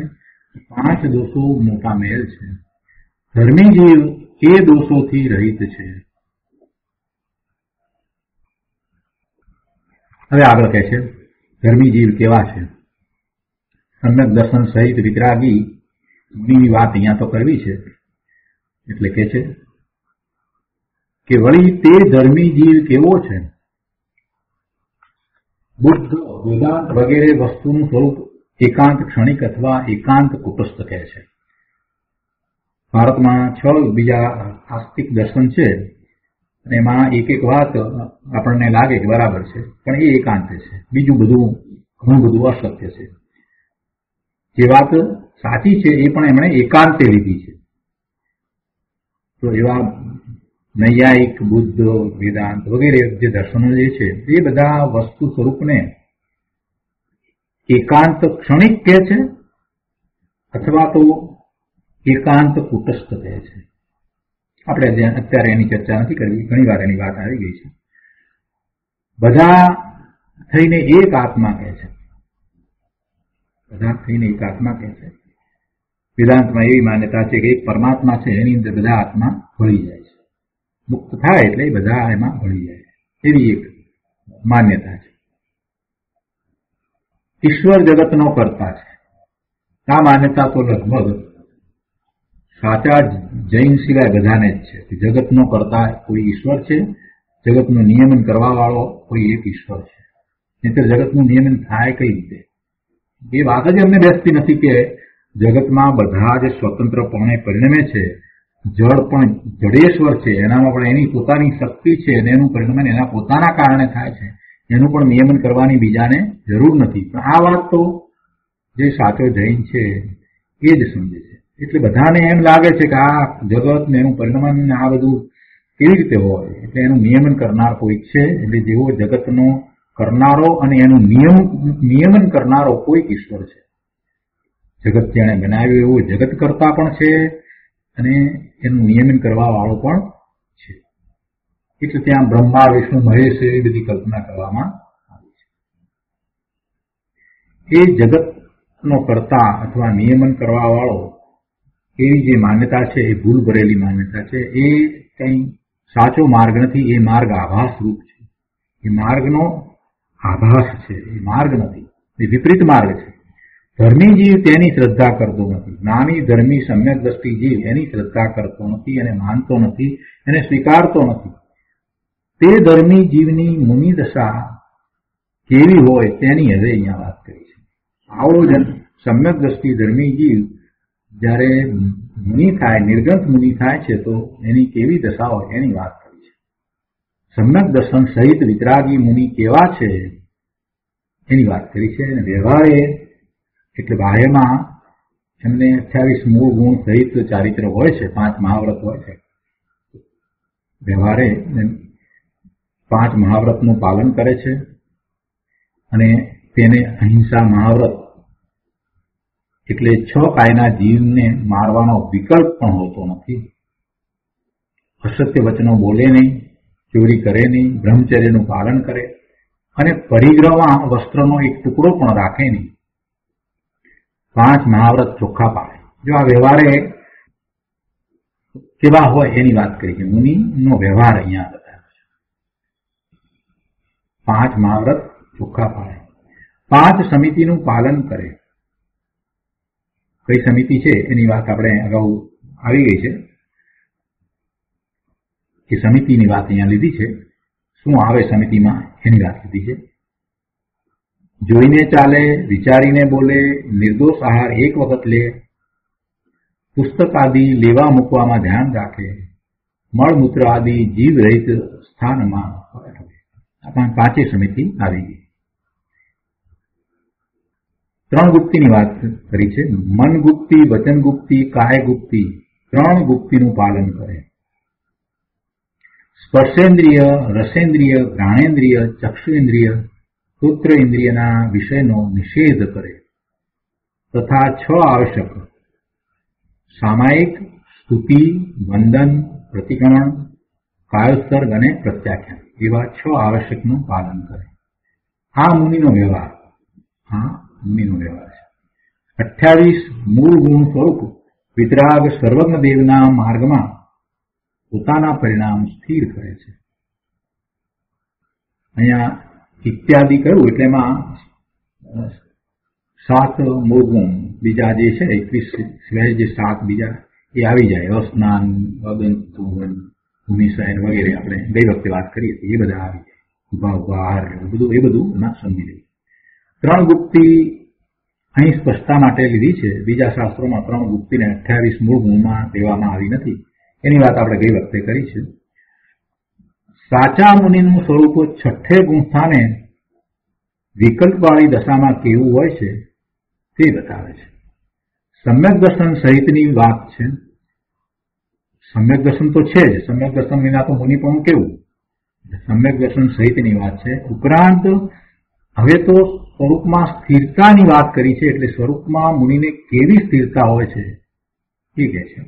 Speaker 2: 5 દોષો મોટા મેલ છે. ધર્મી જીવ એ દોષોથી રહિત છે. હવે આગળ કહે છે ધર્મી જીવ કેવા છે. સમ્યક દર્શન સહિત વિતરાગી મુનિની વાત અહીંયા તો કરવી છે. એટલે કહે છે કે વળી તે ધર્મી જીવ કેવો છે. બુદ્ધ, વેદાંત વગેરે વસ્તુનું સ્વરૂપ એકાંત ક્ષણિક અથવા એકાંત કુટસ્થ કહે છે. ભારતમાં 6 બીજા આસ્તિક દર્શન છે અને એમાં એક વાત આપણને લાગે કે બરાબર છે, પણ એ એકાંત છે. બીજું બધું ઘણું બધું અસત્ય છે. જે વાત સાચી છે એ પણ એમણે એકાંતે લીધી છે. તો એવા નૈયાયિક, બુદ્ધ, વેદાંત વગેરે જે દર્શનો જે છે એ બધા વસ્તુ સ્વરૂપને એકાંત ક્ષણિક કહે છે અથવા તો એકાંત કુટસ્થ કહે છે. આપણે અત્યારે એની ચર્ચા નથી કરવી, ઘણી વાર એની વાત આવી ગઈ છે. બધા થઈને એક આત્મા કહે છે, બધા થઈને એક આત્મા કહે છે. વેદાંતમાં એવી માન્યતા છે કે એક પરમાત્મા છે, એની અંદર બધા આત્મા ભળી જાય છે. મુક્ત થાય એટલે બધા એમાં ભળી જાય છે, એવી એક માન્યતા છે. ઈશ્વર જગતનો કર્તા છે. આ માન્યતા તો લગભગ સાચા જૈન સિવાય બધાને જ છે કે જગતનો કર્તા કોઈ ઈશ્વર છે, જગતનું નિયમન કરવા વાળો કોઈ એક ઈશ્વર છે. નહીંતર જગતનું નિયમન થાય કઈ રીતે? એ વાત જ અમને બેસતી નથી કે જગતમાં બધા જ સ્વતંત્રપણે પરિણમે છે. જળ પણ જડેશ્વર છે, એનામાં પણ એની પોતાની શક્તિ છે અને એનું પરિણમન એના પોતાના કારણે થાય છે. એનું પણ નિયમન કરવાની બીજાને જરૂર નથી. પણ આ વાત તો જે સાચો જૈન છે એ જ સમજે છે. એટલે બધાને એમ લાગે છે કે આ જગત ને એનું પરિણમન આ બધું કેવી રીતે હોય, એટલે એનું નિયમન કરનાર કોઈ છે. એટલે જેવો જગતનો કરનારો અને એનું નિયમન કરનારો કોઈ ઈશ્વર છે. જગત જેણે બનાવ્યું એવું જગત કરતા પણ છે અને એનું નિયમન કરવા વાળો પણ છે. એટલે ત્યાં બ્રહ્મા, વિષ્ણુ, મહેશ એવી બધી કલ્પના કરવામાં આવી છે. એ જગતનો કરતા અથવા નિયમન કરવા વાળો એવી જે માન્યતા છે એ ભૂલ ભરેલી માન્યતા છે. એ કંઈ સાચો માર્ગ નથી. એ માર્ગ આભાસ રૂપ છે. એ માર્ગનો આભાસ છે, એ માર્ગ નથી. એ વિપરીત માર્ગ છે. ધર્મી જીવ તેની શ્રદ્ધા કરતો નથી. નાની ધર્મી સમ્યક દ્રષ્ટિ જીવ એની શ્રદ્ધા કરતો નથી, એને માનતો નથી, એને સ્વીકારતો નથી. તે ધર્મી જીવની મુનિ દશા કેવી હોય તેની હવે અહીંયા વાત કરી છે. આવો જ સમ્યક દ્રષ્ટિ ધર્મી જીવ જ્યારે મુનિ થાય, નિર્ગ્રંથ મુનિ થાય છે તો એની કેવી દશા હોય એની વાત કરી છે. સમ્યક દર્શન સહિત વિતરાગી મુનિ કેવા છે એની વાત કરી છે. અને વ્યવહારે એટલે બાહ્યમાં એમને 28 મૂળ ગુણ સહિત ચારિત્ર હોય છે, 5 મહાવ્રત હોય છે. વ્યવહારે 5 મહાવ્રતનું પાલન કરે છે અને તેને અહિંસા મહાવ્રત એટલે 6 કાયના જીવને મારવાનો વિકલ્પ પણ હોતો નથી. અસત્ય વચનો બોલે નહીં, ચોરી કરે નહીં, બ્રહ્મચર્યનું પાલન કરે અને પરિગ્રહમાં વસ્ત્રનો એક ટુકડો પણ રાખે નહીં. 5 મહાવ્રત ચોખ્ખા પાડે. જો આ વ્યવહારે કેવા હોય એની વાત કરી છે. મુનિનો વ્યવહાર અહીંયા બતાવ્યો છે. 5 મહાવ્રત ચોખ્ખા પાડે, 5 સમિતિનું પાલન કરે. કઈ સમિતિ છે એની વાત આપણે અગાઉ આવી ગઈ છે. એ સમિતિની વાત અહીંયા લીધી છે. શું આવે સમિતિમાં એની વાત લીધી છે. જોઈને ચાલે, વિચારીને બોલે, નિર્દોષ આહાર એક વખત લે, પુસ્તક આદિ લેવા મૂકવામાં ધ્યાન રાખે, મળમૂત્ર આદિ જીવ રહિત સ્થાનમાં. આ 5 સમિતિ આવી ગઈ. 3 ગુપ્તિની વાત કરી છે. મન ગુપ્તિ, વચન ગુપ્તિ, કાય ગુપ્તિ. 3 ગુપ્તિનું પાલન કરે. સ્પર્શેન્દ્રિય, રસેન્દ્રિય, ઘ્રાણેન્દ્રિય, ચક્ષુન્દ્રિય, શ્રોત્ર ઇન્દ્રિયના વિષયનો નિષેધ કરે તથા 6 આવશ્યક સામાયિક, સ્તુતિ, વંદન, પ્રતિક્રમણ, કાયોત્સર્ગ અને પ્રત્યાખ્યાન એવા 6 આવશ્યકનું પાલન કરે. આ મુનિનો વ્યવહાર છે. 28 મૂળ ગુણ સ્વરૂપ વિતરાગ સર્વજ્ઞ દેવના માર્ગમાં પોતાના પરિણામ સ્થિર કરે છે. અહીંયા ઇત્યાદિ કહ્યું એટલે એમાં 7 મૂળ ગુણ બીજા જે છે 21 સિવાય જે 7 બીજા એ આવી જાય. અસ્નાન, અદંતુવન, ભૂમિશયન વગેરે આપણે ગઈ વખતે વાત કરી હતી. એ બધા આવી જાય. ઉભા આહાર બધું એ બધું એમાં સમજી લઈએ. 3 ગુપ્તિ અહીં સ્પષ્ટતા માટે લીધી છે. બીજા શાસ્ત્રોમાં 3 ગુપ્તિને 28 મૂળ ગુણમાં દેવામાં આવી નથી. એની વાત આપણે ગઈ વખતે કરી છે. સાચા મુનિનું સ્વરૂપ 6ઠે ગુણ સ્થાને વિકલ્પવાળી દશામાં કેવું હોય છે તે બતાવે છે. સમ્યક દર્શન સહિતની વાત છે. સમ્યક દર્શન તો છે જ, સમ્યક દર્શન વિના તો મુનિપણું કેવું. સમ્યક દર્શન સહિતની વાત છે. ઉપરાંત હવે તો સ્વરૂપમાં સ્થિરતાની વાત કરી છે, એટલે સ્વરૂપમાં મુનિને કેવી સ્થિરતા હોય છે એ કહે છે.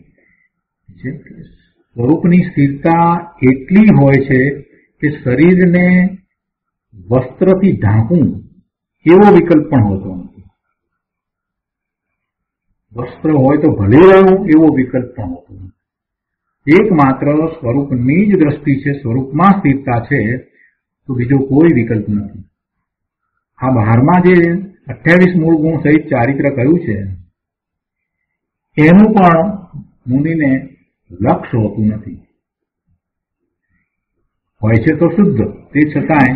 Speaker 2: સ્વરૂપની સ્થિરતા એટલી હોય છે કે શરીરને વસ્ત્રથી ઢાંકવું એવો વિકલ્પ પણ હોતો નથી. વસ્ત્ર હોય તો ભલે રહેવું એવો વિકલ્પ પણ હોતો નથી. એકમાત્ર સ્વરૂપની જ દ્રષ્ટિ છે, સ્વરૂપમાં સ્થિરતા છે, તો બીજો કોઈ વિકલ્પ નથી. આ બહારમાં જે 28 મૂળ ગુણ સહિત ચારિત્ર કહ્યું છે એનું પણ મુનિને લક્ષ્ય હોતું નથી. હોય છે તો શુદ્ધ, તે છતાંય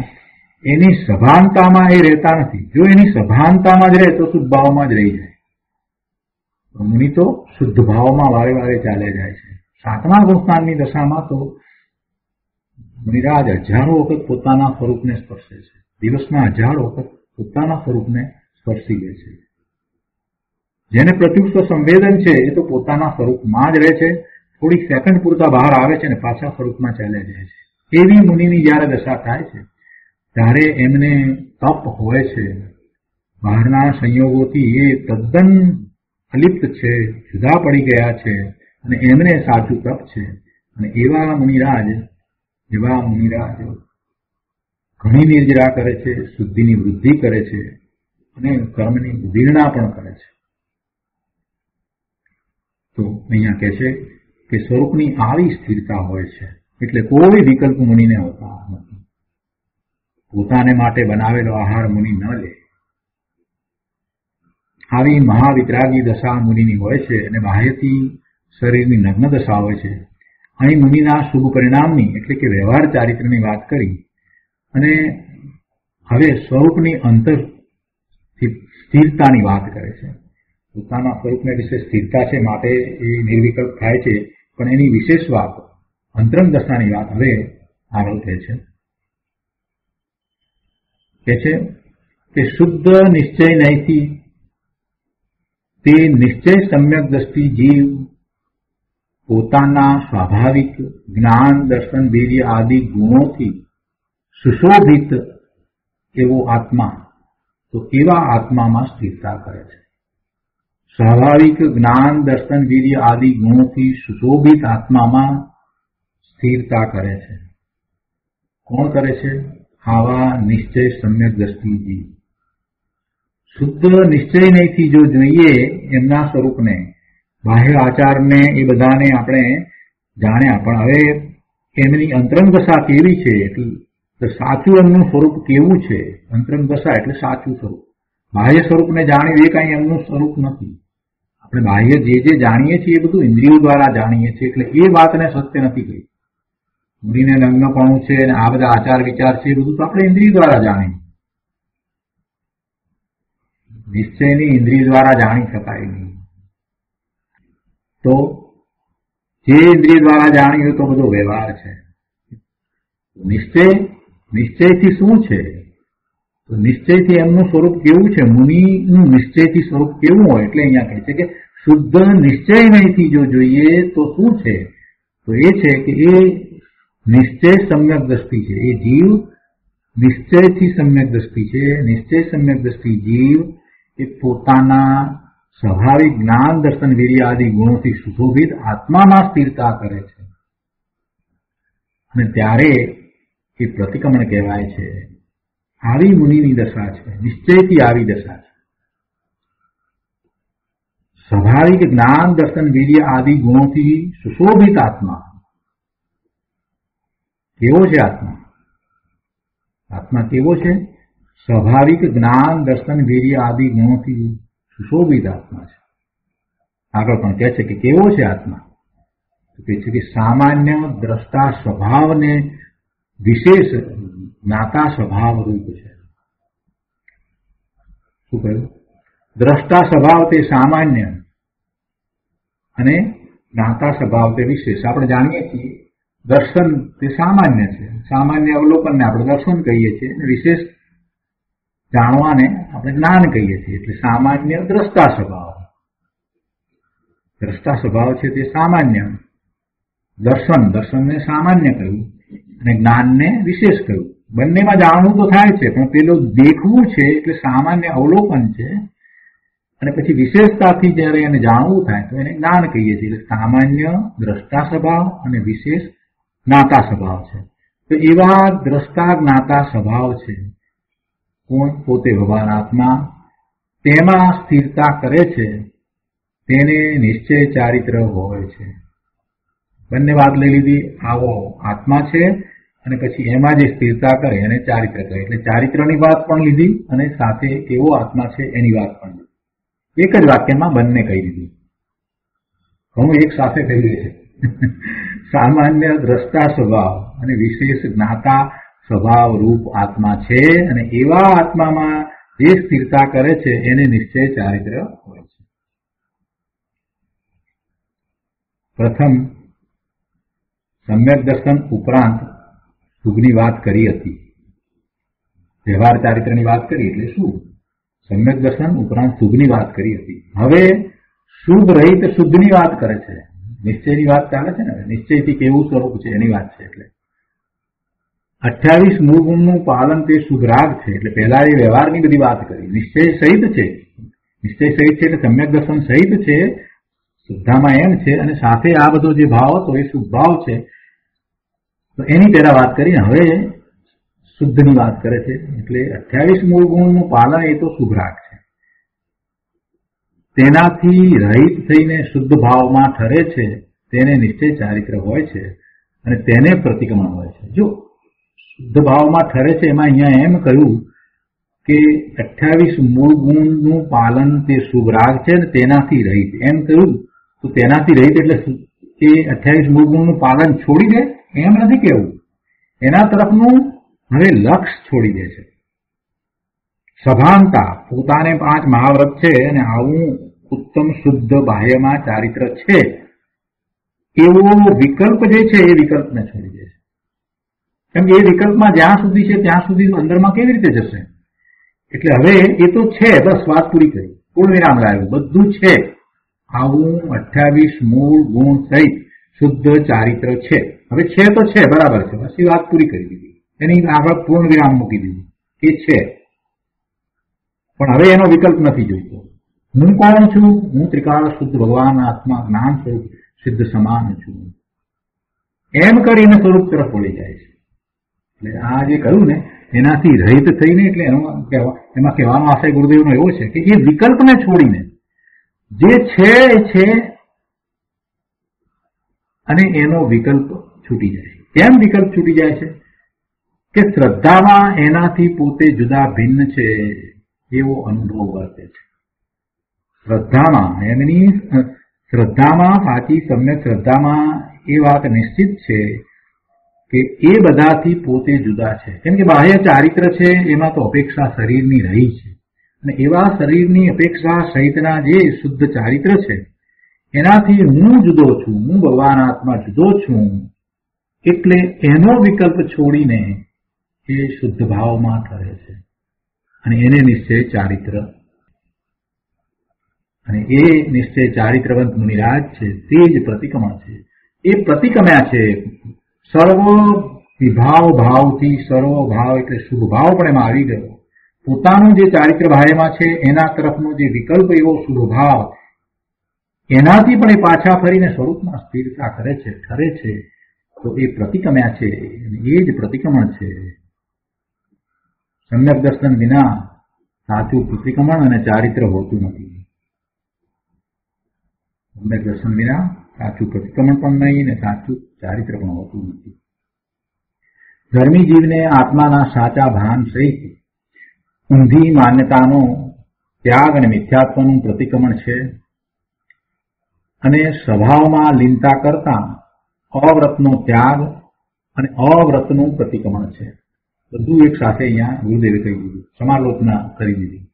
Speaker 2: એની સભાનતામાં એ રહેતા નથી. જો એની સભાનતામાં જ રહે તો શુદ્ધ ભાવમાં જ રહી જાય. મુનિ તો શુદ્ધ ભાવમાં વારે વારે ચાલે જાય છે. 7મા ગુણસ્થાનની દશામાં તો મુનિરાજ 1000 વખત પોતાના સ્વરૂપને સ્પર્શે છે. દિવસમાં 1000 વખત પોતાના સ્વરૂપને સ્પર્શી લે છે. જેને પ્રત્યુષ્ટ સંવેદન છે એ તો પોતાના સ્વરૂપમાં જ રહે છે. થોડીક સેકન્ડ પૂરતા બહાર આવે છે અને પાછા સ્વરૂપમાં ચાલ્યા જાય છે. એવી મુનિની જયારે દશા થાય છે ત્યારે એમને તપ હોય છે. બહારના સંયોગોથી એ તદ્દન અલિપ્ત છે, જુદા પડી ગયા છે અને એમને સાચું તપ છે. અને એવા મુનિરાજ ઘણી નિર્જરા કરે છે, શુદ્ધિની વૃદ્ધિ કરે છે અને કર્મની વિરણા પણ કરે છે. તો અહીંયા કહે છે કે સ્વરૂપની આવી સ્થિરતા હોય છે એટલે કોઈ વિકલ્પ મુનિને હોતા નથી. પોતાને માટે બનાવેલો આહાર મુનિ ન લે. આવી મહાવિતરાગી દશા મુનિની હોય છે અને બાહ્યથી શરીરની નગ્ન દશા હોય છે. અહીં મુનિના શુભ પરિણામની એટલે કે વ્યવહાર ચારિત્રની વાત કરી અને હવે સ્વરૂપની અંતર સ્થિરતાની વાત કરે છે. પોતાના સ્વરૂપને વિશે સ્થિરતા છે માટે એ નિર્વિકલ્પ થાય છે, પણ એની વિશેષ વાત અંતરંગ દશાની વાત હવે આગળ કહે છે. કહે છે કે શુદ્ધ નિશ્ચય નહીંથી તે નિશ્ચય સમ્યક દ્રષ્ટિ જીવ પોતાના સ્વાભાવિક જ્ઞાન દર્શન વીર્ય આદિ ગુણોથી સુશોભિત એવો આત્મા, તો એવા આત્મામાં સ્થિરતા કરે છે. સ્વાભાવિક જ્ઞાન દર્શન વીર્ય આદિ ગુણોથી સુશોભિત આત્મામાં સ્થિરતા કરે છે. કોણ કરે છે? આવા નિશ્ચય સમ્યક દ્રષ્ટિ જીવ. શુદ્ધ નિશ્ચય નહીંથી જો જોઈએ એમના સ્વરૂપને, બાહ્ય આચારને એ બધાને આપણે જાણ્યા, પણ હવે એમની અંતરંગ દશા કેવી છે, એટલે સાચું એમનું સ્વરૂપ કેવું છે. અંતરંગ દશા એટલે સાચું સ્વરૂપ. બાહ્ય સ્વરૂપને જાણ્યું એ કાંઈ એમનું સ્વરૂપ નથી. આપણે બાહ્ય જે જાણીએ છીએ એ બધું ઇન્દ્રિયો દ્વારા જાણીએ છીએ, એટલે એ વાતને સત્ય નથી કહી. મુનિને નગ્નપણું છે અને આ બધા આચાર વિચાર છે એ બધું તો આપણે ઇન્દ્રિય દ્વારા જાણીએ. નિશ્ચયની ઇન્દ્રિય દ્વારા જાણી શકાય નહીં. તો જે ઇન્દ્રિય દ્વારા જાણ્યું તો બધો વ્યવહાર છે. નિશ્ચયથી શું છે? તો નિશ્ચયથી એમનું સ્વરૂપ કેવું છે? મુનિનું નિશ્ચયથી સ્વરૂપ કેવું હોય? એટલે અહીંયા કહે છે કે શુદ્ધ નિશ્ચય નહીંથી જો જોઈએ તો શું છે? તો એ છે કે એ નિશ્ચય સમ્યક દ્રષ્ટિ છે. એ જીવ નિશ્ચયથી સમ્યક દ્રષ્ટિ છે. નિશ્ચય સમ્યક દ્રષ્ટિ જીવ એ પોતાના સ્વાભાવિક જ્ઞાન દર્શન વીર્ય આદિ ગુણોથી સુશોભિત આત્મામાં સ્થિરતા કરે છે. અને ત્યારે એ પ્રતિક્રમણ કહેવાય છે. આવી મુનિની દશા છે, નિશ્ચયથી આવી દશા છે. સ્વાભાવિક જ્ઞાન દર્શન વીર્ય આદિ ગુણોથી સુશોભિત આત્મા. કેવો છે આત્મા? આત્મા કેવો છે? સ્વાભાવિક જ્ઞાન દર્શન વીર્ય આદિ ગુણોથી સુશોભિત આત્મા છે. આગળ પણ કહે છે કે કેવો છે આત્મા? તો કહે છે કે સામાન્ય દ્રષ્ટા સ્વભાવને વિશેષ જ્ઞાતા સ્વભાવ રૂપ છે. શું કહ્યું? દ્રષ્ટા સ્વભાવ તે સામાન્ય અને જ્ઞાતા સ્વભાવ તે વિશેષ. આપણે જાણીએ છીએ દર્શન તે સામાન્ય છે. સામાન્ય અવલોકનને આપણે દર્શન કહીએ છીએ અને વિશેષ જાણવાને આપણે જ્ઞાન કહીએ છીએ. એટલે સામાન્ય દ્રષ્ટા સ્વભાવ દ્રષ્ટા સ્વભાવ છે તે સામાન્ય, દર્શનને સામાન્ય કહ્યું અને જ્ઞાનને વિશેષ કહ્યું. બંનેમાં જાણવું તો થાય છે, પણ પેલું દેખવું છે એટલે સામાન્ય અવલોકન છે, અને પછી વિશેષતાથી જયારે એને જાણવું થાય તો એને જ્ઞાન કહીએ છીએ. એટલે સામાન્ય દ્રષ્ટા સ્વભાવ અને વિશેષ જ્ઞાતા સ્વભાવ છે. તો એવા દ્રષ્ટા જ્ઞાતા સ્વભાવ છે કોણ? પોતે ભગવાન આત્મા. તેમાં સ્થિરતા કરે છે તેને નિશ્ચય ચારિત્ર હોય છે. બંને વાત લઈ લીધી. આવો આત્મા છે અને પછી એમાં જે સ્થિરતા કરે એને ચારિત્ર કહે. એટલે ચારિત્રની વાત પણ લીધી અને સાથે એવો આત્મા છે એની વાત પણ લીધી. એક જ વાક્યમાં બંને કહી દીધું. ઘણું એક સાથે કહ્યું છે. સામાન્ય દ્રષ્ટા સ્વભાવ અને વિશેષ જ્ઞાતા સ્વભાવ રૂપ આત્મા છે, અને એવા આત્મામાં જે સ્થિરતા કરે છે એને નિશ્ચય ચારિત્ર હોય છે. પ્રથમ સમ્યક દર્શન ઉપરાંત શુભની વાત કરી હતી. વ્યવહાર ચારિત્રની વાત કરી એટલે શું? સમ્યક દર્શન ઉપરાંત શુભની વાત કરી હતી. હવે શુભ રહિત શુદ્ધની વાત કરે છે. નિશ્ચયની વાત ચાલે છે ને, નિશ્ચયથી કેવું સ્વરૂપ છે એની વાત છે. એટલે 28 મૂળ ગુણનું પાલન તે શુભ રાગ છે. એટલે પહેલા એ વ્યવહારની બધી વાત કરી. નિશ્ચય સહિત છે. નિશ્ચય સહિત છે એટલે સમ્યક દર્શન સહિત છે, શુદ્ધામાં એમ છે, અને સાથે આ બધો જે ભાવ હતો એ શુભ ભાવ છે. તો એની પહેલા વાત કરીને હવે શુદ્ધની વાત કરે છે. એટલે 28 મૂળ ગુણનું પાલન એ તો શુભ રાગ છે. તેનાથી રહિત થઈને શુદ્ધ ભાવમાં ઠરે છે તેને નિશ્ચય ચારિત્ર હોય છે, અને તેને પ્રતિક્રમણ હોય છે. જો શુદ્ધ ભાવમાં ઠરે છે એમાં અહીંયા એમ કહ્યું કે 28 મૂળ ગુણનું પાલન તે શુભ રાગ છે ને તેનાથી રહિત એમ કહ્યું. તો તેનાથી રહિત એટલે એ 28 મૂળ ગુણનું પાલન છોડી દે એમ નથી કહેવું. એના તરફનું હવે લક્ષ છોડી દે છે. સભાનતા, પોતાને 5 મહાવ્રત છે અને આવું ઉત્તમ શુદ્ધ બાહ્યમાં ચારિત્ર છે એવો વિકલ્પ જે છે એ વિકલ્પને છોડી દે છે. કેમ કે એ વિકલ્પમાં જ્યાં સુધી છે ત્યાં સુધી અંદરમાં કેવી રીતે જશે? એટલે હવે એ તો છે, બસ વાત પૂરી કરી, પૂર્ણ વિરામ લાવ્યું, બધું છે. આવું 28 મૂળ ગુણ સહિત શુદ્ધ ચારિત્ર છે. હવે છે તો છે, બરાબર છે, બસ એ વાત પૂરી કરી દીધી. એની આગળ પૂર્ણ વિરામ મૂકી દીધું કે છે, પણ હવે એનો વિકલ્પ નથી જોઈતો. હું કોણ છું? હું ત્રિકાળ શુદ્ધ ભગવાન આત્મા જ્ઞાન સ્વરૂપ સિદ્ધ સમાન છું. એમ કરીને સ્વરૂપ તરફ વળી જાય છે. એટલે આ જે કહ્યું ને એનાથી રહિત થઈને, એટલે એમાં કહેવાનો આશય ગુરુદેવનો એવો છે કે એ વિકલ્પને છોડીને જે છે એ છે અને એનો વિકલ્પ છૂટી જાય છે. કેમ વિકલ્પ છૂટી જાય છે? કે શ્રદ્ધામાં એનાથી પોતે જુદા ભિન્ન છે એવો અનુભવ વર્તે છે. શ્રદ્ધામાં સાચી સમ્યક શ્રદ્ધામાં એ વાત નિશ્ચિત છે કે એ બધાથી પોતે જુદા છે. કેમ કે બાહ્ય ચારિત્ર છે એમાં તો અપેક્ષા શરીરની રહી છે, અને એવા શરીરની અપેક્ષા સહિતના જે શુદ્ધ ચારિત્ર છે એનાથી હું જુદો છું, હું ભગવાન આત્મા જુદો છું. એટલે એનો વિકલ્પ છોડીને એ શુદ્ધ ભાવમાં ઠરે છે, અને એને નિશ્ચય ચારિત્ર. અને એ નિશ્ચય ચારિત્રવંત મુનિરાજ છે તે જ પ્રતિક્રમણ છે. એ પ્રતિક્રમ્યા છે સર્વ વિભાવ ભાવથી. સર્વ ભાવ એટલે શુભ ભાવ પણ એમાં આવી ગયો. પોતાનું જે ચારિત્ર બાહ્યમાં છે એના તરફનો જે વિકલ્પ એવો શુભ ભાવ, એનાથી પણ એ પાછા ફરીને સ્વરૂપમાં સ્થિરતા કરે છે, ઠરે છે. તો એ પ્રતિક્રમ્યા છે, એ જ પ્રતિક્રમણ છે. સમ્યક દર્શન વિના સાચું પ્રતિક્રમણ અને ચારિત્ર હોતું નથી. સમ્યક દર્શન વિના સાચું પ્રતિક્રમણ પણ નહીં ને સાચું ચારિત્ર પણ હોતું નથી. ધર્મી જીવને આત્માના સાચા ભાન સહિત ઊંધી માન્યતાનો ત્યાગ અને મિથ્યાત્વનું પ્રતિક્રમણ છે, અને સ્વભાવમાં લીનતા કરતા અવ્રતનો ત્યાગ અને અવ્રતનું પ્રતિક્રમણ છે. બધું એક સાથે અહીંયા ગુરુદેવે કહી દીધું, સમાલોચના કરી દીધી.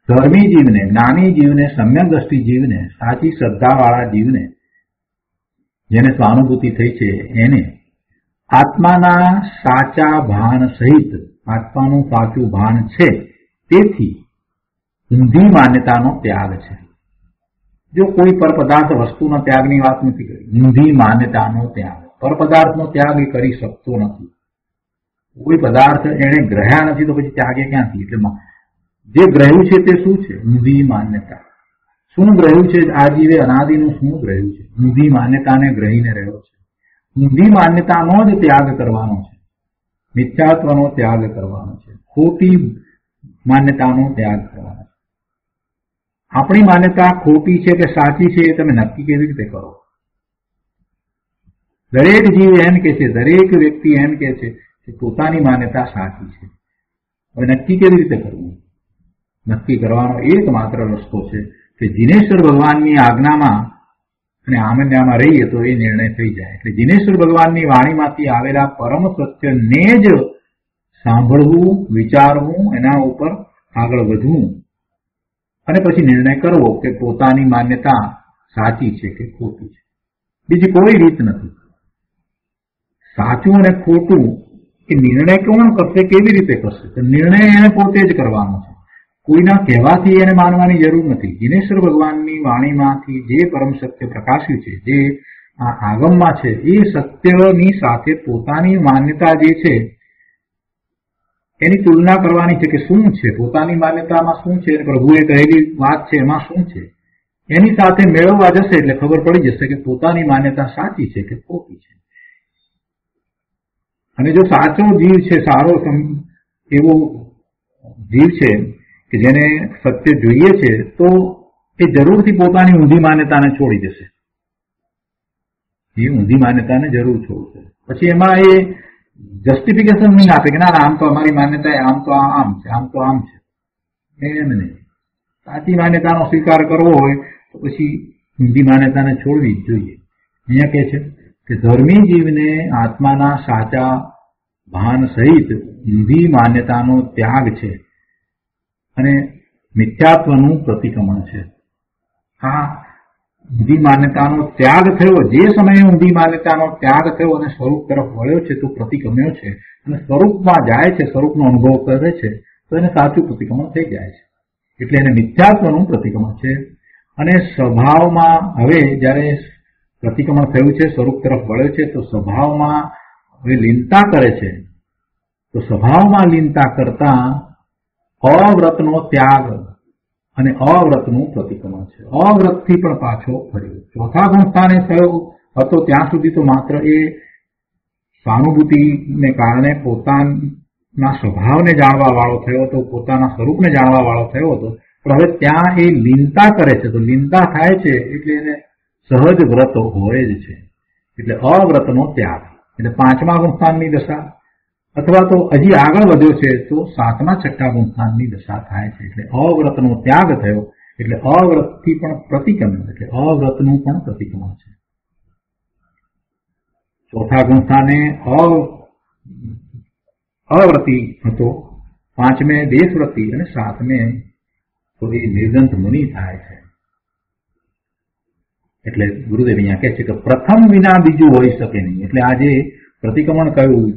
Speaker 2: ધર્મી જીવને, જ્ઞાની જીવને, સમ્યક દ્રષ્ટિ જીવને, સાચી શ્રદ્ધાવાળા જીવને, જેને સ્વાનુભૂતિ થઈ છે એને આત્માના સાચા ભાન સહિત, આત્માનું સાચું ભાન છે તેથી ઊંધી માન્યતાનો ત્યાગ છે. જો કોઈ પરપદાર્થ વસ્તુનો ત્યાગની વાત નથી કરી, ઊંધી માન્યતાનો ત્યાગ. પરપદાર્થનો ત્યાગ એ કરી શકતો નથી. કોઈ પદાર્થ એને ગ્રહ્યા નથી તો પછી ત્યાગે ક્યાંથી? એટલે જે ગ્રહ્યું છે તે શું છે? ઊંધી માન્યતા. શું ગ્રહ્યું છે? આ જીવે અનાદિનું શું ગ્રહ્યું છે? ઊંધી માન્યતાને ગ્રહીને રહ્યો છે. ઊંધી માન્યતાનો જ ત્યાગ કરવાનો છે, મિથ્યાત્વનો ત્યાગ કરવાનો છે, ખોટી માન્યતાનો ત્યાગ કરવાનો છે. આપણી માન્યતા ખોટી છે કે સાચી છે એ તમે નક્કી કેવી રીતે કરો? દરેક જીવ એમ કે છે, દરેક વ્યક્તિ એમ કે છે કે પોતાની માન્યતા સાચી છે. હવે નક્કી કેવી રીતે કરવું? નક્કી કરવાનો એકમાત્ર રસ્તો છે કે જિનેશ્વર ભગવાનની આજ્ઞામાં અને આમન્યામાં રહીએ તો એ નિર્ણય થઈ જાય. એટલે જિનેશ્વર ભગવાનની વાણીમાંથી આવેલા પરમ સત્યને જ સાંભળવું, વિચારવું, એના ઉપર આગળ વધવું અને પછી નિર્ણય કરવો કે પોતાની માન્યતા સાચી છે કે ખોટી છે. બીજી કોઈ રીત નથી. સાચું અને ખોટું એ નિર્ણય કોણ કરશે, કેવી રીતે કરશે? તો નિર્ણય એને પોતે જ કરવાનો છે. કોઈના કહેવાથી એને માનવાની જરૂર નથી. જિનેશ્વર ભગવાનની વાણીમાંથી જે પરમ સત્ય પ્રકાશ્યું છે, જે આ આગમમાં છે, એ સત્યની સાથે પોતાની માન્યતા જે છે એની તુલના કરવાની છે કે શું છે, પોતાની માન્યતામાં શું છે, પ્રભુએ કહેલી વાત છે એમાં શું છે, એની સાથે મેળવવા જશે એટલે ખબર પડી જશે કે પોતાની માન્યતા સાચી છે કે ખોટી છે. અને જો સાચો જીવ છે, સારો એવો જીવ છે કે જેને સત્ય જોઈએ છે, તો એ જરૂરથી પોતાની ઊંધી માન્યતાને છોડી દેશે. એ ઊંધી માન્યતાને જરૂર છોડશે. પછી એમાં એ જસ્ટિફિકેશન નહીં આપે કે ના આમ તો અમારી માન્યતા આમ તો આમ છે, આમ તો આમ છે. એમ નહીં. સાચી માન્યતાનો સ્વીકાર કરવો હોય તો પછી ઊંધી માન્યતાને છોડવી જ જોઈએ. અહીંયા કહે છે કે ધર્મી જીવને આત્માના સાચા ભાન સહિત ઊંધી માન્યતાનો ત્યાગ છે અને મિથ્યાત્વનું પ્રતિક્રમણ છે. આ ઊંધી માન્યતાનો ત્યાગ થયો, જે સમયે ઊંધી માન્યતાનો ત્યાગ થયો અને સ્વરૂપ તરફ વળ્યો છે તો પ્રતિક્રમ્યો છે, અને સ્વરૂપમાં જાય છે, સ્વરૂપનો અનુભવ કરે છે તો એને સાચું પ્રતિક્રમણ થઈ જાય છે. એટલે એને મિથ્યાત્વનું પ્રતિક્રમણ છે. અને સ્વભાવમાં હવે જયારે પ્રતિક્રમણ થયું છે, સ્વરૂપ તરફ વળ્યો છે, તો સ્વભાવમાં હવે લીનતા કરે છે. તો સ્વભાવમાં લીનતા કરતા અવ્રતનો ત્યાગ અને અવ્રતનું પ્રતિક્રમણ છે. અવ્રતથી પણ પાછો ફર્યો. ચોથા ગુણસ્થાને થયો હતો ત્યાં સુધી તો માત્ર એ સહાનુભૂતિને કારણે પોતાના સ્વભાવને જાણવા વાળો થયો હતો, પોતાના સ્વરૂપને જાણવા વાળો થયો હતો. પણ હવે ત્યાં એ લીનતા કરે છે, તો લીનતા થાય છે એટલે એને સહજ વ્રત હોય જ છે. એટલે અવ્રતનો ત્યાગ એટલે પાંચમા ગુણસ્થાનની દશા, અથવા તો હજી આગળ વધ્યો છે તો સાતમા છઠ્ઠા ગુણસ્થાનની દશા થાય છે. એટલે અવ્રતનો ત્યાગ થયો એટલે અવ્રતથી પણ પ્રતિક્રમણ, એટલે અવ્રતનું પણ પ્રતિક્રમણ છે. ચોથા ગુણસ્થાને અવ્રતી હતો, પાંચમે દેશવ્રતી અને સાતમે તો એ નિર્ગંથ મુનિ થાય છે. એટલે ગુરુદેવ અહીંયા કહે છે કે પ્રથમ વિના બીજું હોઈ શકે નહીં. એટલે આ જે પ્રતિક્રમણ કહ્યું,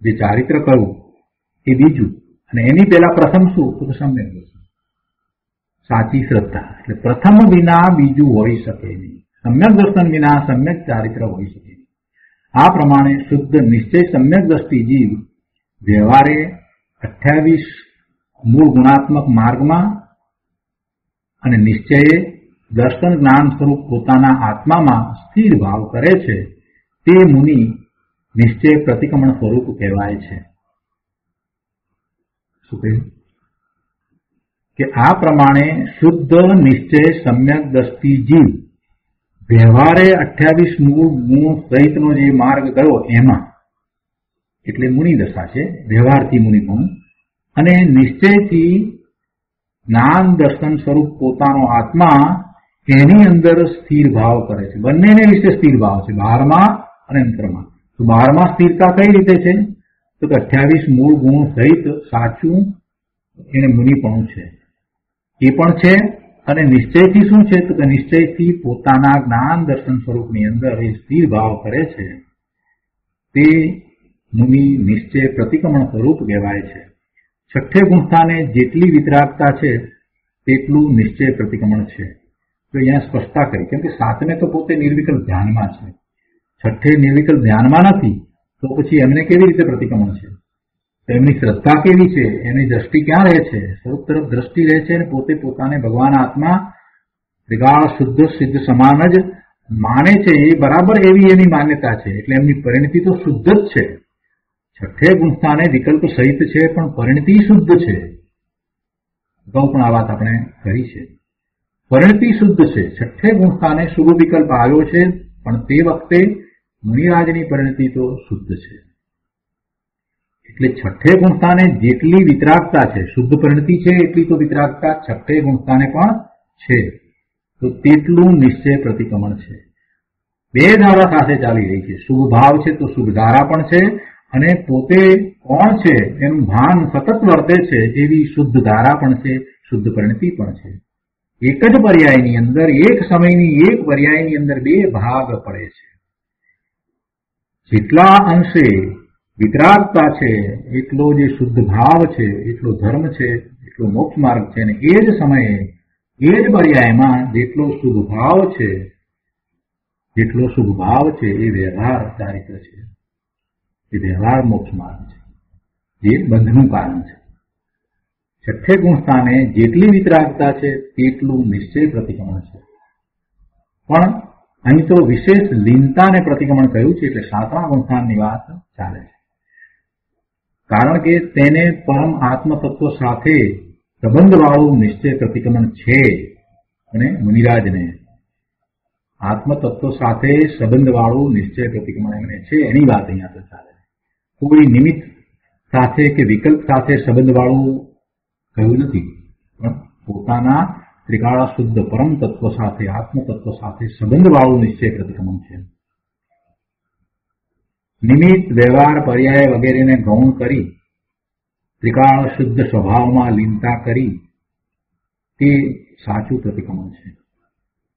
Speaker 2: જે ચારિત્ર કહ્યું એ બીજું, અને એની પહેલા પ્રથમ શું? તો સમ્યક દર્શન, સાચી શ્રદ્ધા. એટલે પ્રથમ વિના બીજું હોઈ શકે નહીં. સમ્યક દર્શન વિના સમ્યક ચારિત્ર હોઈ શકે નહીં. આ પ્રમાણે શુદ્ધ નિશ્ચય સમ્યક દ્રષ્ટિ જીવ વ્યવહારે 28 મૂળ ગુણાત્મક માર્ગમાં અને નિશ્ચયે દર્શન જ્ઞાન સ્વરૂપ પોતાના આત્મામાં સ્થિર ભાવ કરે છે તે મુનિ નિશ્ચય પ્રતિક્રમણ સ્વરૂપ કહેવાય છે. શું કહ્યું? કે આ પ્રમાણે શુદ્ધ નિશ્ચય સમ્યક દ્રષ્ટિ જીવ વ્યવહારે 28 મૂળ ગુણ સહિતનો જે માર્ગ ગયો એમાં, એટલે મુનિ દશા છે, વ્યવહારથી મુનિ ગુણ, અને નિશ્ચયથી જ્ઞાન દર્શન સ્વરૂપ પોતાનો આત્મા એની અંદર સ્થિર ભાવ કરે છે. બંનેને વિશે સ્થિર ભાવ છે, બહારમાં અને અંતરમાં. તો બહારમાં સ્થિરતા કઈ રીતે છે? તો 28 મૂળ ગુણ સહિત સાચું એને મુનિપણું છે, એ પણ છે. અને નિશ્ચયથી શું છે? તો કે નિશ્ચયથી પોતાના જ્ઞાન દર્શન સ્વરૂપની અંદર એ સ્થિર ભાવ કરે છે તે મુનિ નિશ્ચય પ્રતિક્રમણ સ્વરૂપ કહેવાય છે. છઠ્ઠે ગુણસ્થાને જેટલી વિતરાગતા છે તેટલું નિશ્ચય પ્રતિક્રમણ છે. તો અહીંયા સ્પષ્ટતા કરી, કેમ કે સાતમે તો પોતે નિર્વિકલ્પ ધ્યાનમાં છે, છઠ્ઠે નિર્વિકલ્પ ધ્યાનમાં નથી, તો પછી એમને કેવી રીતે પ્રતિક્રમણ છે? એમની શ્રદ્ધા કેવી છે? એમની દ્રષ્ટિ ક્યાં રહે છે? સ્વરૂપ તરફ દ્રષ્ટિ રહે છે અને પોતે પોતાને ભગવાન આત્મા ત્રિકાળ શુદ્ધ સિદ્ધ સમાન જ માને છે. એ બરાબર એવી એની માન્યતા છે, એટલે એમની પરિણતિ તો શુદ્ધ જ છે. છઠ્ઠે ગુણસ્થાને વિકલ્પ સહિત છે, પણ પરિણતિ શુદ્ધ છે. અગાઉ પણ આ વાત આપણે કરી છે. પરિણતિ શુદ્ધ છે. છઠ્ઠે ગુણસ્થાને શુભ વિકલ્પ આવ્યો છે, પણ તે વખતે મુનિરાજની પરિણતિ તો શુદ્ધ છે. એટલે છઠ્ઠે ગુણસ્થાને જેટલી વિતરાગતા છે, શુદ્ધ પરિણતિ છે, એટલી તો વિતરાગતા છઠ્ઠે ગુણસ્થાને પણ છે, તો તેટલું નિશ્ચય પ્રતિક્રમણ છે. બે ધારા સાથે ચાલી રહી છે. શુભ ભાવ છે તો શુભ ધારા પણ છે, અને પોતે કોણ છે એનું ભાન સતત વર્તે છે એવી શુદ્ધ ધારા પણ છે, શુદ્ધ પરિણતિ પણ છે. એક જ પર્યાયની અંદર, એક સમયની એક પર્યાયની અંદર બે ભાગ પડે છે. જેટલા અંશે વિતરાગતા છે એટલો જે શુદ્ધ ભાવ છે, એટલો ધર્મ છે, એટલો મોક્ષ માર્ગ છે, અને એ જ સમયે એ જ પર્યાયમાં જેટલો શુભ ભાવ છે, એ વ્યવહાર ચારિત્ર છે, એ વ્યવહાર મોક્ષ માર્ગ છે, જે બંધનું કારણ છે. છઠ્ઠે ગુણસ્થાને જેટલી વિતરાગતા છે તેટલું નિશ્ચય પ્રતિક્રમણ છે, પણ અહીં તો વિશેષ લીનતાને પ્રતિક્રમણ કહ્યું છે, એટલે સાતમા ગુણસ્થાનની વાત ચાલે છે. કારણ કે તેને પરમ આત્મતત્વ સાથે સંબંધવાળું નિશ્ચય પ્રતિક્રમણ છે, અને મુનિરાજને આત્મતત્વ સાથે સંબંધવાળું નિશ્ચય પ્રતિક્રમણ એમને છે, એની વાત અહીંયા તો ચાલે છે. કોઈ નિમિત્ત સાથે કે વિકલ્પ સાથે સંબંધવાળું કહ્યું નથી, પણ પોતાના ત્રિકાળ શુદ્ધ પરમ તત્વ સાથે, આત્મતત્વ સાથે સંબંધવાળું નિશ્ચય પ્રતિક્રમણ છે. નિમિત્ત, વ્યવહાર, પર્યાય વગેરેને ગૌણ કરી ત્રિકાળ શુદ્ધ સ્વભાવમાં લીનતા કરી તે સાચું પ્રતિક્રમણ છે.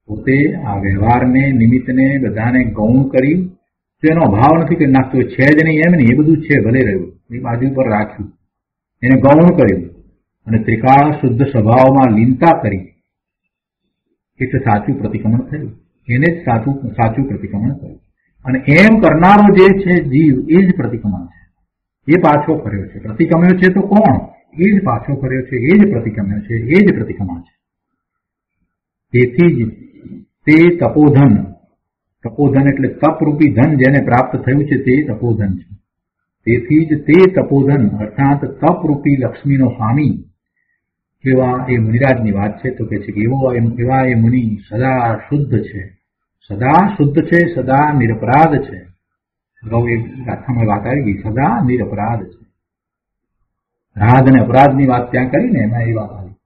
Speaker 2: પોતે આ વ્યવહારને, નિમિત્તને બધાને ગૌણ કરી, તો એનો અભાવ નથી કરી નાખતો, છે જ નહીં એમ નહીં, એ બધું છે, ભલે રહ્યું, એ બાજુ પર રાખ્યું, એને ગૌણ કર્યું અને ત્રિકાળ શુદ્ધ સ્વભાવમાં લીનતા કરી, એટલે સાચું પ્રતિક્રમણ થયું. એને જ સાચું પ્રતિક્રમણ થયું. અને એમ કરનારો જે છે જીવ, એ જ પ્રતિક્રમણ છે, એ પાછો ફર્યો છે. પ્રતિક્રમ્યો છે તો કોણ? એ જ પાછો ફર્યો છે, એ જ પ્રતિક્રમ્યો છે, એ જ પ્રતિક્રમણ છે. તેથી જ તે તપોધન, તપોધન એટલે તપરૂપી ધન જેને પ્રાપ્ત થયું છે તે તપોધન છે. તેથી જ તે તપોધન અર્થાત તપરૂપી લક્ષ્મીનો સ્વામી એવા એ મુનિરાજની વાત છે. તો કે છે કે એવા એ મુનિ સદા શુદ્ધ છે, સદા શુદ્ધ છે, સદા નિરપરાધ છે. અગાઉ એ ગાથામાં વાત આવી ગઈ, સદા નિરપરાધ છે. રાધ અને અપરાધની વાત ત્યાં કરીને એમાં એ વાત આવી.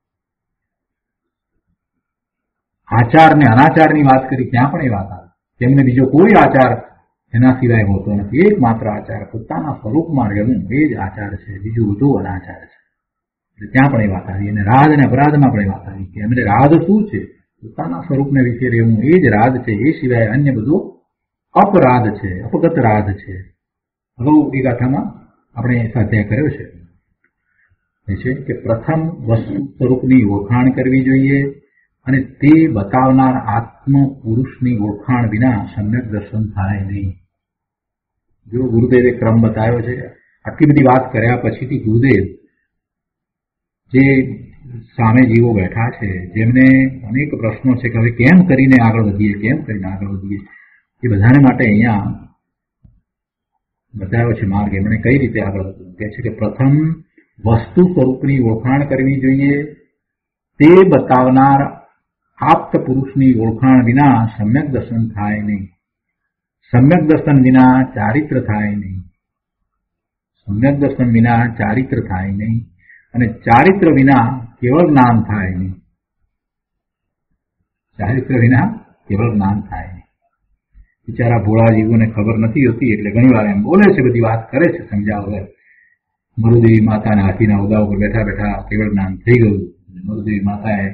Speaker 2: આચાર ને અનાચારની વાત કરી, ત્યાં પણ એ વાત આવી. તેમને બીજો કોઈ આચાર એના સિવાય હોતો નથી. એકમાત્ર આચાર પોતાના સ્વરૂપમાં રહેવું, એ જ આચાર છે, બીજું બધું અનાચાર છે. એટલે ત્યાં પણ એ વાત આવી. અને રાધ અને અપરાધમાં પણ એ વાત આવી કે એમને રાધ શું છે? પોતાના સ્વરૂપને વિશે રહેવું, એ જ રાધ છે. એ સિવાય અન્ય બધું અપરાધ છે, અપગત રાધ છે. અગાઉ એ ગાથામાં આપણે સ્વાધ્યાય કર્યો છે. એ છે કે પ્રથમ વસ્તુ સ્વરૂપની ઓળખાણ કરવી જોઈએ, અને તે બતાવનાર આત્મ પુરુષની ઓળખાણ વિના સમ્યક દર્શન થાય નહીં. જો ગુરુદેવે ક્રમ બતાવ્યો છે, આટલી બધી વાત કર્યા પછીથી ગુરુદેવ જે સામે જીવો બેઠા છે, જેમને અનેક પ્રશ્નો છે કે હવે કેમ કરીને આગળ વધીએ, કેમ કરીને આગળ વધીએ, એ બધાને માટે અહીંયા બતાવ્યો છે માર્ગ. એમણે કઈ રીતે આગળ વધવું કહે છે કે પ્રથમ વસ્તુ સ્વરૂપની ઓળખાણ કરવી જોઈએ, તે બતાવનાર આપ્ત પુરુષની ઓળખાણ વિના સમ્યક દર્શન થાય નહીં. સમ્યક દર્શન વિના ચારિત્ર થાય નહીં. સમ્યક દર્શન વિના ચારિત્ર થાય નહીં, અને ચારિત્ર વિના કેવળ જ્ઞાન થાય નહીં. ચારિત્ર વિના કેવળ જ્ઞાન થાય નહીં. બિચારા ભોળા જીવોને ખબર નથી હોતી, એટલે ઘણી વાર એમ બોલે છે, બધી વાત કરે છે સમજાવે. મરુદેવી માતાના હાથીના ઉદા ઉપર બેઠા બેઠા કેવળ જ્ઞાન થઈ ગયું, મરુદેવી માતાએ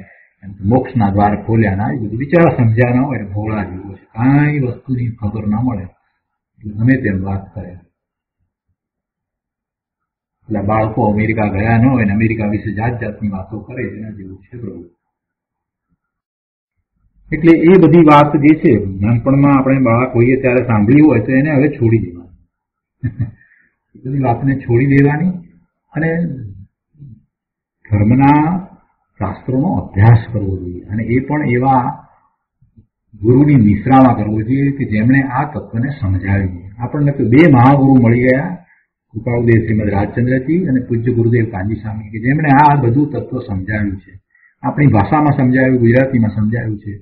Speaker 2: મોક્ષના દ્વાર ખોલ્યા ના, એ બધું બિચારા સમજ્યા ના હોય, ભોળા જીવો છે, કાંઈ વસ્તુની ખબર ના મળે, ગમે તેમ વાત કરે. એટલે બાળકો અમેરિકા ગયા ન હોય ને અમેરિકા વિશે જાત જાતની વાતો કરે, એના જેવું છે પ્રભુ. એટલે એ બધી વાત જે છે નાનપણમાં આપણે બાળક હોઈએ ત્યારે સાંભળી હોય તો એને હવે છોડી દેવાની. એ બધી વાતને છોડી દેવાની અને ધર્મના શાસ્ત્રોનો અભ્યાસ કરવો જોઈએ. અને એ પણ એવા ગુરુની નિશ્રામાં કરવો જોઈએ કે જેમણે આ તત્વને સમજાવ્યું. આપણને તો બે મહાગુરુ મળી ગયા, કૃપાળુદેવ શ્રીમદ રાજચંદ્રજી અને પૂજ્ય ગુરુદેવ કાનજી સ્વામી, કે જેમણે આ બધું તત્વ સમજાવ્યું છે. આપણી ભાષામાં સમજાવ્યું, ગુજરાતીમાં સમજાવ્યું છે.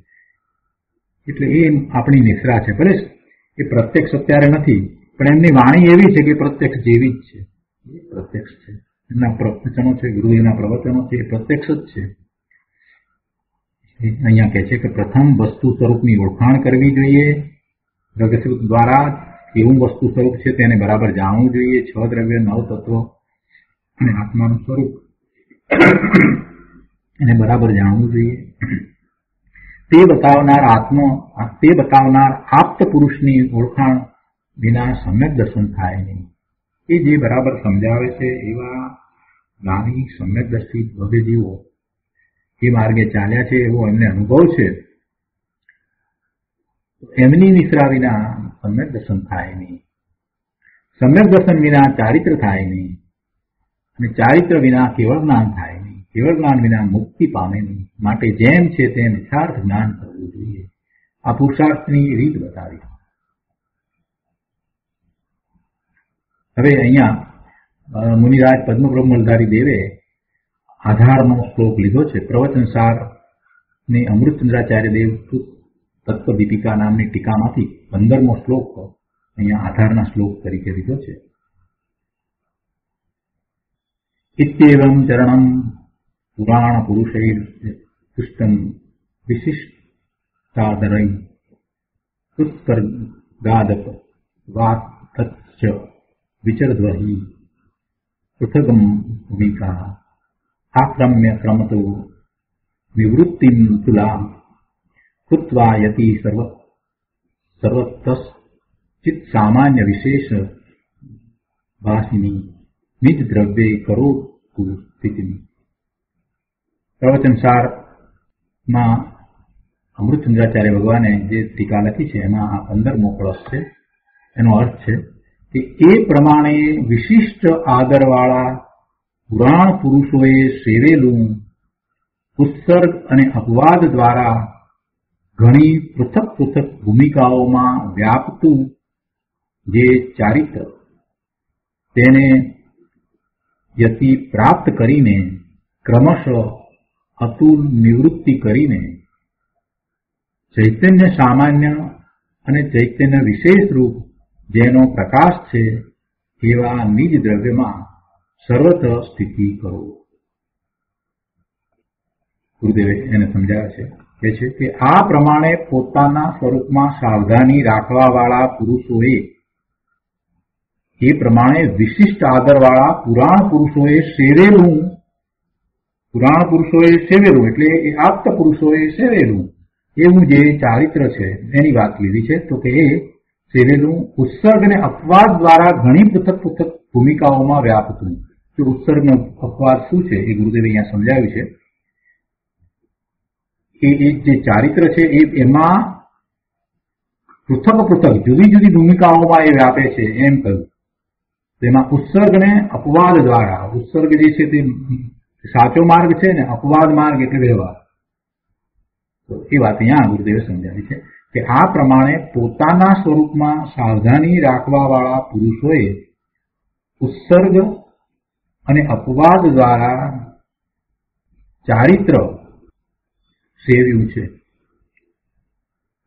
Speaker 2: એટલે એ આપણી નિશ્રા છે. ભલે એ પ્રત્યક્ષ અત્યારે નથી, પણ એમની વાણી એવી છે કે પ્રત્યક્ષ જેવી જ છે. એ પ્રત્યક્ષ છે. એમના પ્રવચનો છે, ગુરુદેવના પ્રવચનો છે, એ પ્રત્યક્ષ જ છે. અહીંયા કહે છે કે પ્રથમ વસ્તુ સ્વરૂપની ઓળખાણ કરવી જોઈએ. દ્રવ્યસ્વરૂપ દ્વારા કેવું વસ્તુ સ્વરૂપ છે તેને બરાબર જાણવું જોઈએ. 6 દ્રવ્ય, 9 તત્વો અને આત્માનું સ્વરૂપ એને બરાબર જાણવું જોઈએ. તે બતાવનાર આપ્ત પુરુષની ઓળખાણ વિના સમ્યક દર્શન થાય નહીં. એ જે બરાબર સમજાવે છે એવા જ્ઞાની સમ્યકદર્શી ભવ્ય જીવો એ માર્ગે ચાલ્યા છે એવો એમને અનુભવ છે. એમની નિશ્રા વિના સમ્યક દર્શન થાય નહીં. સમ્યક દર્શન વિના ચારિત્ર થાય નહીં. અને ચારિત્ર વિના કેવળ જ્ઞાન થાય નહીં. કેવળ જ્ઞાન વિના મુક્તિ પામે નહીં. માટે જેમ છે તેમ યથાર્થ જ્ઞાન કરવું જોઈએ. આ પુરુષાર્થની રીત બતાવી. હવે અહીંયા મુનિરાજ પદ્મબ્રહ્મલધારી દેવે આધારનો શ્લોક લીધો છે. પ્રવચનસાર ની અમૃતચંદ્રાચાર્ય દેવ તત્વ દીપિકા નામની ટીકામાંથી 15મો શ્લોક અહીંયા આધારના શ્લોક તરીકે લીધો છે. ઇત્યેવં ચરણમ પુરાણ પુરુષૈર પુષ્ટમ વિશિષ્ટાદરૈ ઉત્સર્ગાદપ વાતચ્ચ વિચરદ્વહી પૃથગમ ભૂમિકા આક્રમ્ય ક્રમતો નિવૃત્તિમ તુલામ કૃત્વા યતિ સર્વતસ ચિત સામાન્ય વિશેષ ભાષિની નિજ દ્રવ્યે કરોતુ સ્થિતિની. પ્રવચનસારમાં અમૃતચંદ્રાચાર્ય ભગવાને જે ટીકા લખી છે એમાં આ 15મો કળશ છે. એનો અર્થ છે કે એ પ્રમાણે વિશિષ્ટ આદરવાળા પુરાણ પુરુષોએ સેવેલું ઉત્સર્ગ અને અપવાદ દ્વારા ઘણી પૃથક પૃથક ભૂમિકાઓમાં વ્યાપતું જે ચારિત્ર તેને યતિ પ્રાપ્ત કરીને ક્રમશઃ અતુલ નિવૃત્તિ કરીને ચૈતન્ય સામાન્ય અને ચૈતન્ય વિશેષ રૂપ જેનો પ્રકાશ છે એવા નિજ દ્રવ્યમાં સર્વત સ્થિતિ કરો. ગુરુદેવે એને સમજાવે છે કે છે કે આ પ્રમાણે પોતાના સ્વરૂપમાં સાવધાની રાખવાવાળા પુરુષોએ એ પ્રમાણે વિશિષ્ટ આદરવાળા પુરાણ પુરુષોએ સેવેલું એટલે એ આપ્ત પુરુષોએ સેવેલું એવું જે ચારિત્ર છે એની વાત લીધી છે. તો કે એ સેવેલું ઉત્સર્ગ અને અપવાદ દ્વારા ઘણી પૃથક પૃથક ભૂમિકાઓમાં વ્યાપતું. તો ઉત્સર્ગ અને અપવાદ શું છે એ ગુરુદેવે અહીંયા સમજાવ્યું છે. એ જે ચારિત્ર છે એમાં પૃથક પૃથક જુદી જુદી ભૂમિકાઓમાં એ વ્યાપે છે એમ કહ્યું. તેમાં ઉત્સર્ગ અને અપવાદ દ્વારા, ઉત્સર્ગ જે છે તે સાચો માર્ગ છે ને અપવાદ માર્ગ એટલે વ્યવહાર. તો એ વાત અહીંયા ગુરુદેવે સમજાવી છે કે આ પ્રમાણે પોતાના સ્વરૂપમાં સાવધાની રાખવાવાળા પુરુષોએ ઉત્સર્ગ અને અપવાદ દ્વારા ચારિત્ર સેવ્યું છે.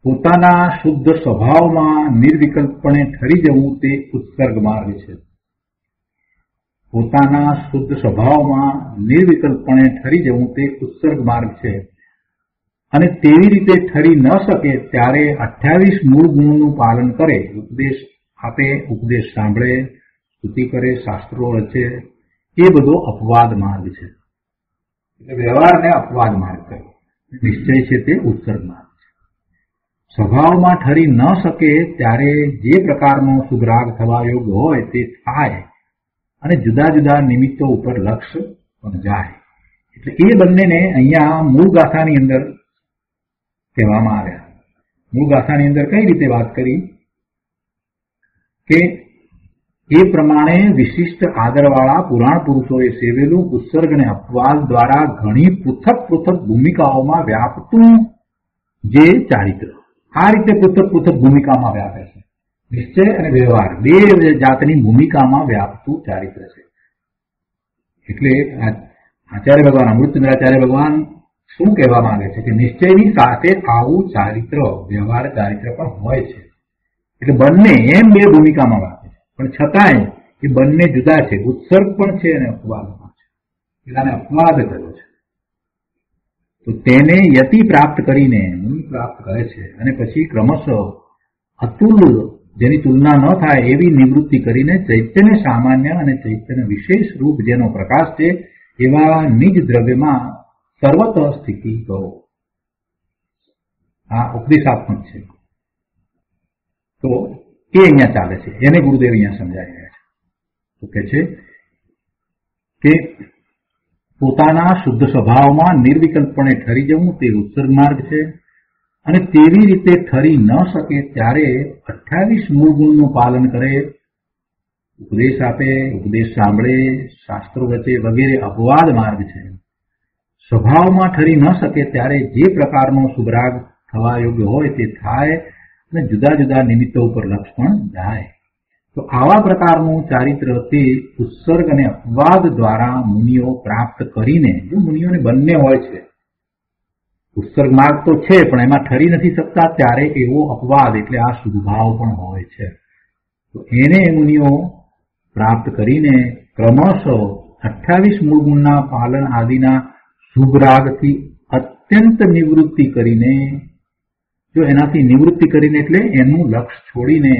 Speaker 2: પોતાના શુદ્ધ સ્વભાવમાં નિર્વિકલ્પણે ઠરી જવું તે ઉત્સર્ગ માર્ગ છે. પોતાના શુદ્ધ સ્વભાવમાં નિર્વિકલ્પણે ઠરી જવું તે ઉત્સર્ગ માર્ગ છે. અને તેવી રીતે ઠરી ન શકે ત્યારે 28 મૂળ ગુણોનું પાલન કરે, ઉપદેશ આપે, ઉપદેશ સાંભળે, સ્તુતિ કરે, શાસ્ત્રો રચે, એ બધો અપવાદ માર્ગ છે. એટલે વ્યવહારને અપવાદ માર્ગ કહે. નિશ્ચય છે તે ઉત્સર્ગ માર્ગ છે. સ્વભાવમાં ઠરી ન શકે ત્યારે જે પ્રકારનો સુગ્રાગ થવા યોગ્ય હોય તે થાય અને જુદા જુદા નિમિત્તો ઉપર લક્ષ્ય પણ જાય. એટલે એ બંનેને અહીંયા મૂળ ગાથાની અંદર કહેવામાં આવ્યા. મૂળ ગાથાની અંદર કઈ રીતે વાત કરી કે એ પ્રમાણે વિશિષ્ટ આદરવાળા પુરાણ પુરુષોએ સેવેલું ઉત્સર્ગ અને અપવાદ દ્વારા ઘણી પૃથક પૃથક ભૂમિકાઓમાં વ્યાપતું જે ચારિત્ર, આ રીતે પૃથક પૃથક ભૂમિકામાં વ્યાપે છે. નિશ્ચય અને વ્યવહાર બે જાતની ભૂમિકામાં વ્યાપતું ચારિત્ર છે. એટલે આચાર્ય ભગવાન, અમૃતચંદ્રાચાર્ય ભગવાન શું કહેવા માંગે છે કે નિશ્ચયની સાથે આવું ચારિત્ર, વ્યવહાર ચારિત્ર પણ હોય છે. એટલે બંને એમ બે ભૂમિકામાં વ્યાપે છે, પણ છતાંય એ બંને જુદા છે. ઉત્સર્ગ પણ છે અને અપવાદ પણ છે. પેલાને અપવાદ કર્યો છે તો તેને યતિ પ્રાપ્ત કરીને મુનિ પ્રાપ્ત કરે છે, અને પછી ક્રમશઃ અતુલ, જેની તુલના ન થાય એવી નિવૃત્તિ કરીને ચૈતન્ય સામાન્ય અને ચૈતન્ય વિશેષ રૂપ જેનો પ્રકાશ છે એવા નિજ દ્રવ્યમાં સર્વત સ્થિતિ કરો. આ ઉપદેશાત્મક છે. તો એ અહીંયા ચાલે છે, એને ગુરુદેવ અહીંયા સમજાવી રહ્યા છે. તો કે છે કે પોતાના શુદ્ધ સ્વભાવમાં નિર્વિકલ્પણે ઠરી જવું તે ઉત્સર્ગ માર્ગ છે, અને તેવી રીતે ઠરી ન શકે ત્યારે 28 મૂળ ગુણનું પાલન કરે, ઉપદેશ આપે, ઉપદેશ સાંભળે, શાસ્ત્રો વચ્ચે વગેરે અપવાદ માર્ગ છે. સ્વભાવમાં ઠરી ન શકે ત્યારે જે પ્રકારનો શુભરાગ થવા યોગ્ય હોય તે થાય, અને જુદા જુદા નિમિત્તો ઉપર લક્ષ પણ જાય. તો આવા પ્રકારનું ચારિત્ર તે ઉત્સર્ગ અને અપવાદ દ્વારા મુનિઓ પ્રાપ્ત કરીને, જો મુનિઓને બંને હોય છે, ઉત્સર્ગ માર્ગ તો છે પણ એમાં ઠરી નથી શકતા ત્યારે એવો અપવાદ એટલે આ શુભભાવ પણ હોય છે. તો એને મુનિઓ પ્રાપ્ત કરીને ક્રમશઃ 28 મૂળ ગુણના પાલન આદિના શુભરાગથી અત્યંત નિવૃત્તિ કરીને, જો એનાથી નિવૃત્તિ કરીને એટલે એનું લક્ષ છોડીને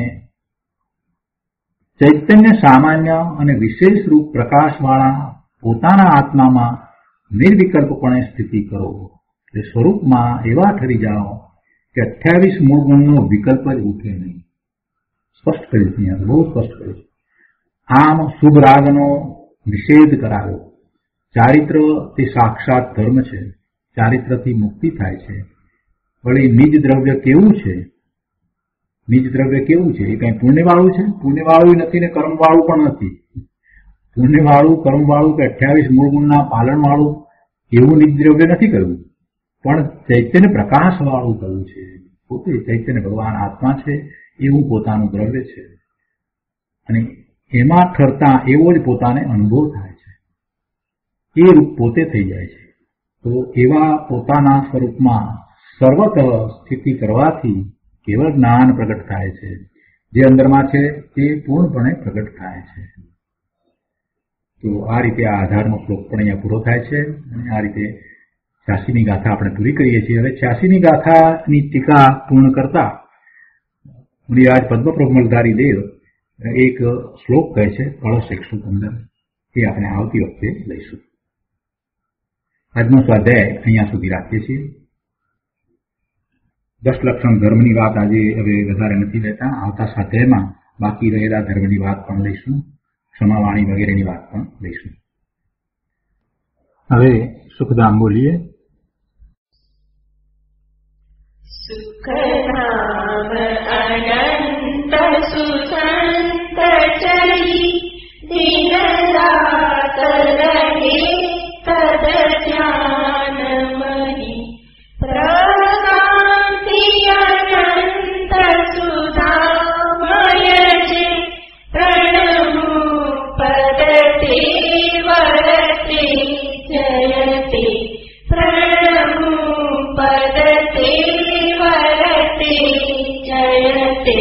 Speaker 2: ચૈતન્ય સામાન્ય અને વિશેષ રૂપ પ્રકાશવાળા પોતાના આત્મામાં નિર્વિકલ્પપણે સ્થિતિ કરો. એટલે સ્વરૂપમાં એવા ઠરી જાઓ કે 28 મૂળ ગુણનો વિકલ્પ જ ઉઠે નહીં. સ્પષ્ટ કરી છે, અહીંયા બહુ સ્પષ્ટ કર્યું. આમ શુભ રાગનો નિષેધ કરાવ્યો. ચારિત્ર તે સાક્ષાત ધર્મ છે, ચારિત્રથી મુક્તિ થાય છે. વળી નિજ દ્રવ્ય કેવું છે? નિજ દ્રવ્ય કેવું છે? એ કઈ પુણ્યવાળું છે? પુણ્યવાળું નથી ને કર્મવાળું પણ નથી. પુણ્યવાળું, કર્મવાળું કે 28 મૂળ ગુણના પાલનવાળું એવું નિજ દ્રવ્ય નથી કરવું, પણ ચૈતન્ય પ્રકાશવાળું કરવું છે. પોતે ચૈતન્ય ભગવાન આત્મા છે એવું પોતાનું દ્રવ્ય છે, અને એમાં ઠરતા એવો જ પોતાને અનુભવ થાય છે. એ રૂપ પોતે થઈ જાય છે. તો એવા પોતાના સ્વરૂપમાં સર્વત સ્થિતિ કરવાથી કેવળ જ્ઞાન પ્રગટ થાય છે. જે અંદરમાં છે તે પૂર્ણપણે પ્રગટ થાય છે. તો આ રીતે આ આધારનો શ્લોક પણ અહીંયા પૂરો થાય છે, અને આ રીતે 86મી ગાથા આપણે પૂરી કરીએ છીએ. હવે 86મી ગાથાની ટીકા પૂર્ણ કરતા મુનિરાજ પદ્મપ્રભમલધારી દેવ એક શ્લોક કહે છે, કળશ 115. એ આપણે આવતી વખતે લઈશું. આજનો સ્વાધ્યાય અહીંયા સુધી રાખીએ છીએ. 10 લક્ષણ ધર્મની વાત આજે હવે વધારે નથી લેતા. આવતા સ્વાધ્યાયમાં બાકી રહેલા ધર્મની વાત પણ લઈશું, ક્ષમાવાણી વગેરેની વાત પણ લઈશું. હવે સુખધામ બોલીએ.
Speaker 3: સુખધામ અનંત સુસંત ચરી દિન રાત રહે તદ ધ્યાનમહી પ્રકાંતિ અનંત સુધામય જે પ્રણમુ પદતે વરતે જયતે પ્રણમુ પદતે વરતે જયતે